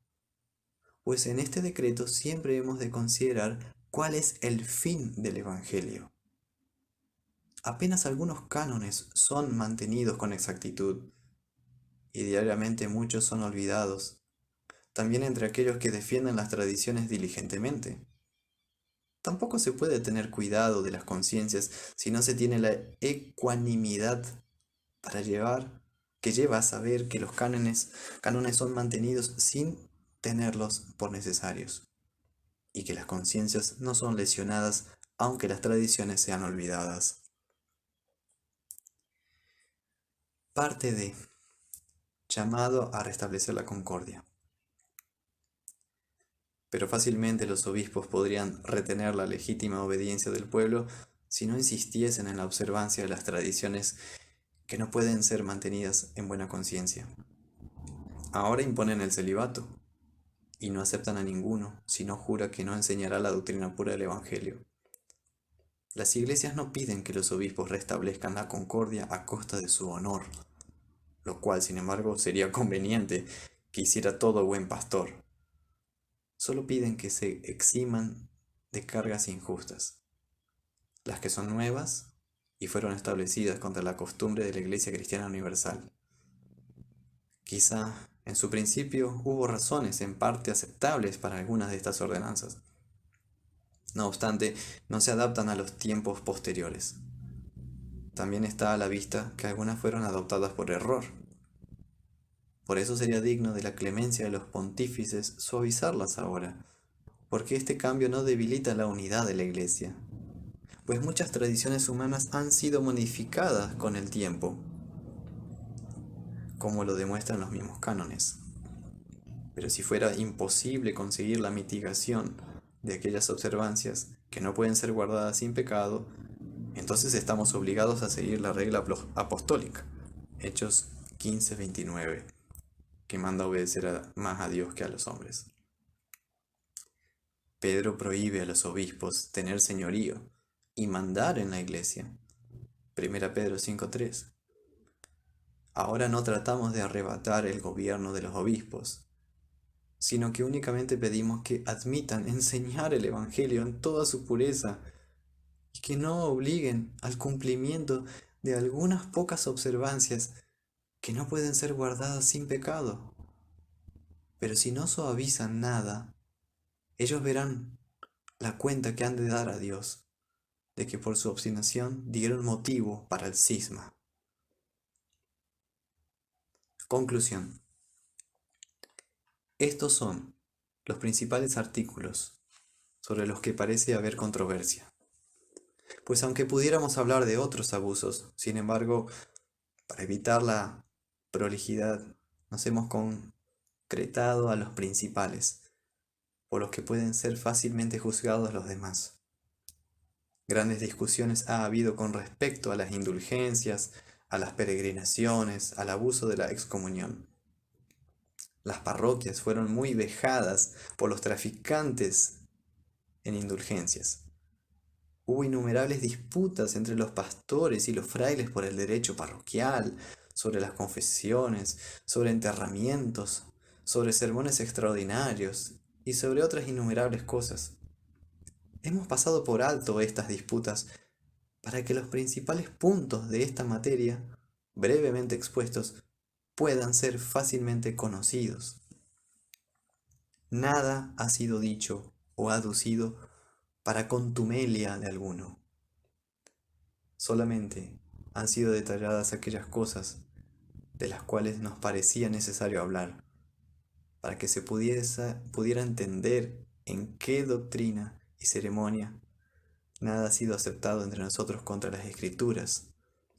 Pues en este decreto siempre hemos de considerar cuál es el fin del Evangelio. Apenas algunos cánones son mantenidos con exactitud, y diariamente muchos son olvidados, también entre aquellos que defienden las tradiciones diligentemente. Tampoco se puede tener cuidado de las conciencias si no se tiene la ecuanimidad que lleva a saber que los cánones son mantenidos sin tenerlos por necesarios, y que las conciencias no son lesionadas aunque las tradiciones sean olvidadas. Parte de llamado a restablecer la concordia. Pero fácilmente los obispos podrían retener la legítima obediencia del pueblo si no insistiesen en la observancia de las tradiciones que no pueden ser mantenidas en buena conciencia. Ahora imponen el celibato y no aceptan a ninguno si no jura que no enseñará la doctrina pura del Evangelio. Las iglesias no piden que los obispos restablezcan la concordia a costa de su honor, lo cual, sin embargo, sería conveniente que hiciera todo buen pastor. Solo piden que se eximan de cargas injustas, las que son nuevas y fueron establecidas contra la costumbre de la Iglesia Cristiana Universal. Quizá en su principio hubo razones en parte aceptables para algunas de estas ordenanzas. No obstante, no se adaptan a los tiempos posteriores. También está a la vista que algunas fueron adoptadas por error. Por eso sería digno de la clemencia de los pontífices suavizarlas ahora, porque este cambio no debilita la unidad de la Iglesia. pues muchas tradiciones humanas han sido modificadas con el tiempo, como lo demuestran los mismos cánones. Pero si fuera imposible conseguir la mitigación de aquellas observancias que no pueden ser guardadas sin pecado, entonces estamos obligados a seguir la regla apostólica, Hechos 15:29, que manda obedecer más a Dios que a los hombres. Pedro prohíbe a los obispos tener señorío y mandar en la iglesia. 1 Pedro 5:3. Ahora no tratamos de arrebatar el gobierno de los obispos, sino que únicamente pedimos que admitan enseñar el Evangelio en toda su pureza y que no obliguen al cumplimiento de algunas pocas observancias que no pueden ser guardadas sin pecado. Pero si no suavizan nada, ellos verán la cuenta que han de dar a Dios de que por su obstinación dieron motivo para el cisma. Conclusión. Estos son los principales artículos sobre los que parece haber controversia. Pues aunque pudiéramos hablar de otros abusos, sin embargo, para evitar la prolijidad, nos hemos concretado a los principales, por los que pueden ser fácilmente juzgados los demás. Grandes discusiones ha habido con respecto a las indulgencias, a las peregrinaciones, al abuso de la excomunión. Las parroquias fueron muy vejadas por los traficantes en indulgencias. Hubo innumerables disputas entre los pastores y los frailes por el derecho parroquial, sobre las confesiones, sobre enterramientos, sobre sermones extraordinarios y sobre otras innumerables cosas. Hemos pasado por alto estas disputas para que los principales puntos de esta materia, brevemente expuestos, puedan ser fácilmente conocidos. Nada ha sido dicho o aducido para contumelia de alguno. Solamente han sido detalladas aquellas cosas de las cuales nos parecía necesario hablar, para que se pudiera entender en qué doctrina y ceremonia nada ha sido aceptado entre nosotros contra las Escrituras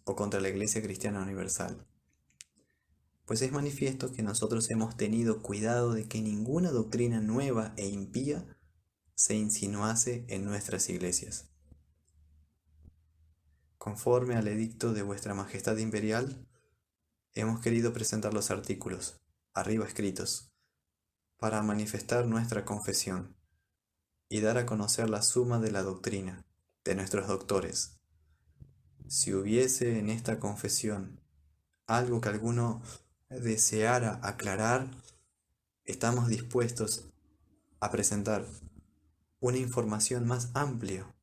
o contra la Iglesia Cristiana Universal. Pues es manifiesto que nosotros hemos tenido cuidado de que ninguna doctrina nueva e impía se insinuase en nuestras iglesias. Conforme al edicto de vuestra Majestad Imperial, hemos querido presentar los artículos, arriba escritos, para manifestar nuestra confesión y dar a conocer la suma de la doctrina de nuestros doctores. Si hubiese en esta confesión algo que alguno deseara aclarar, estamos dispuestos a presentar una información más amplia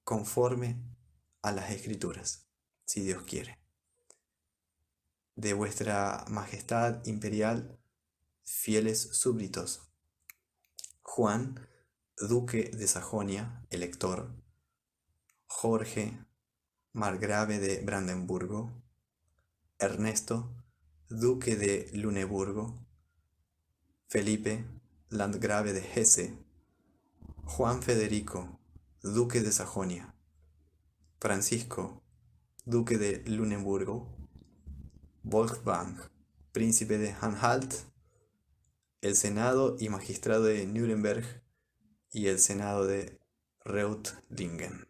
conforme a las Escrituras, si Dios quiere. De vuestra Majestad Imperial, fieles súbditos, Juan, duque de Sajonia, elector, Jorge, margrave de Brandenburgo, Ernesto, duque de Luneburgo, Felipe, landgrave de Hesse, Juan Federico, duque de Sajonia, Francisco, duque de Luneburgo, Wolfgang, príncipe de Anhalt, el Senado y magistrado de Nuremberg y el Senado de Reutlingen.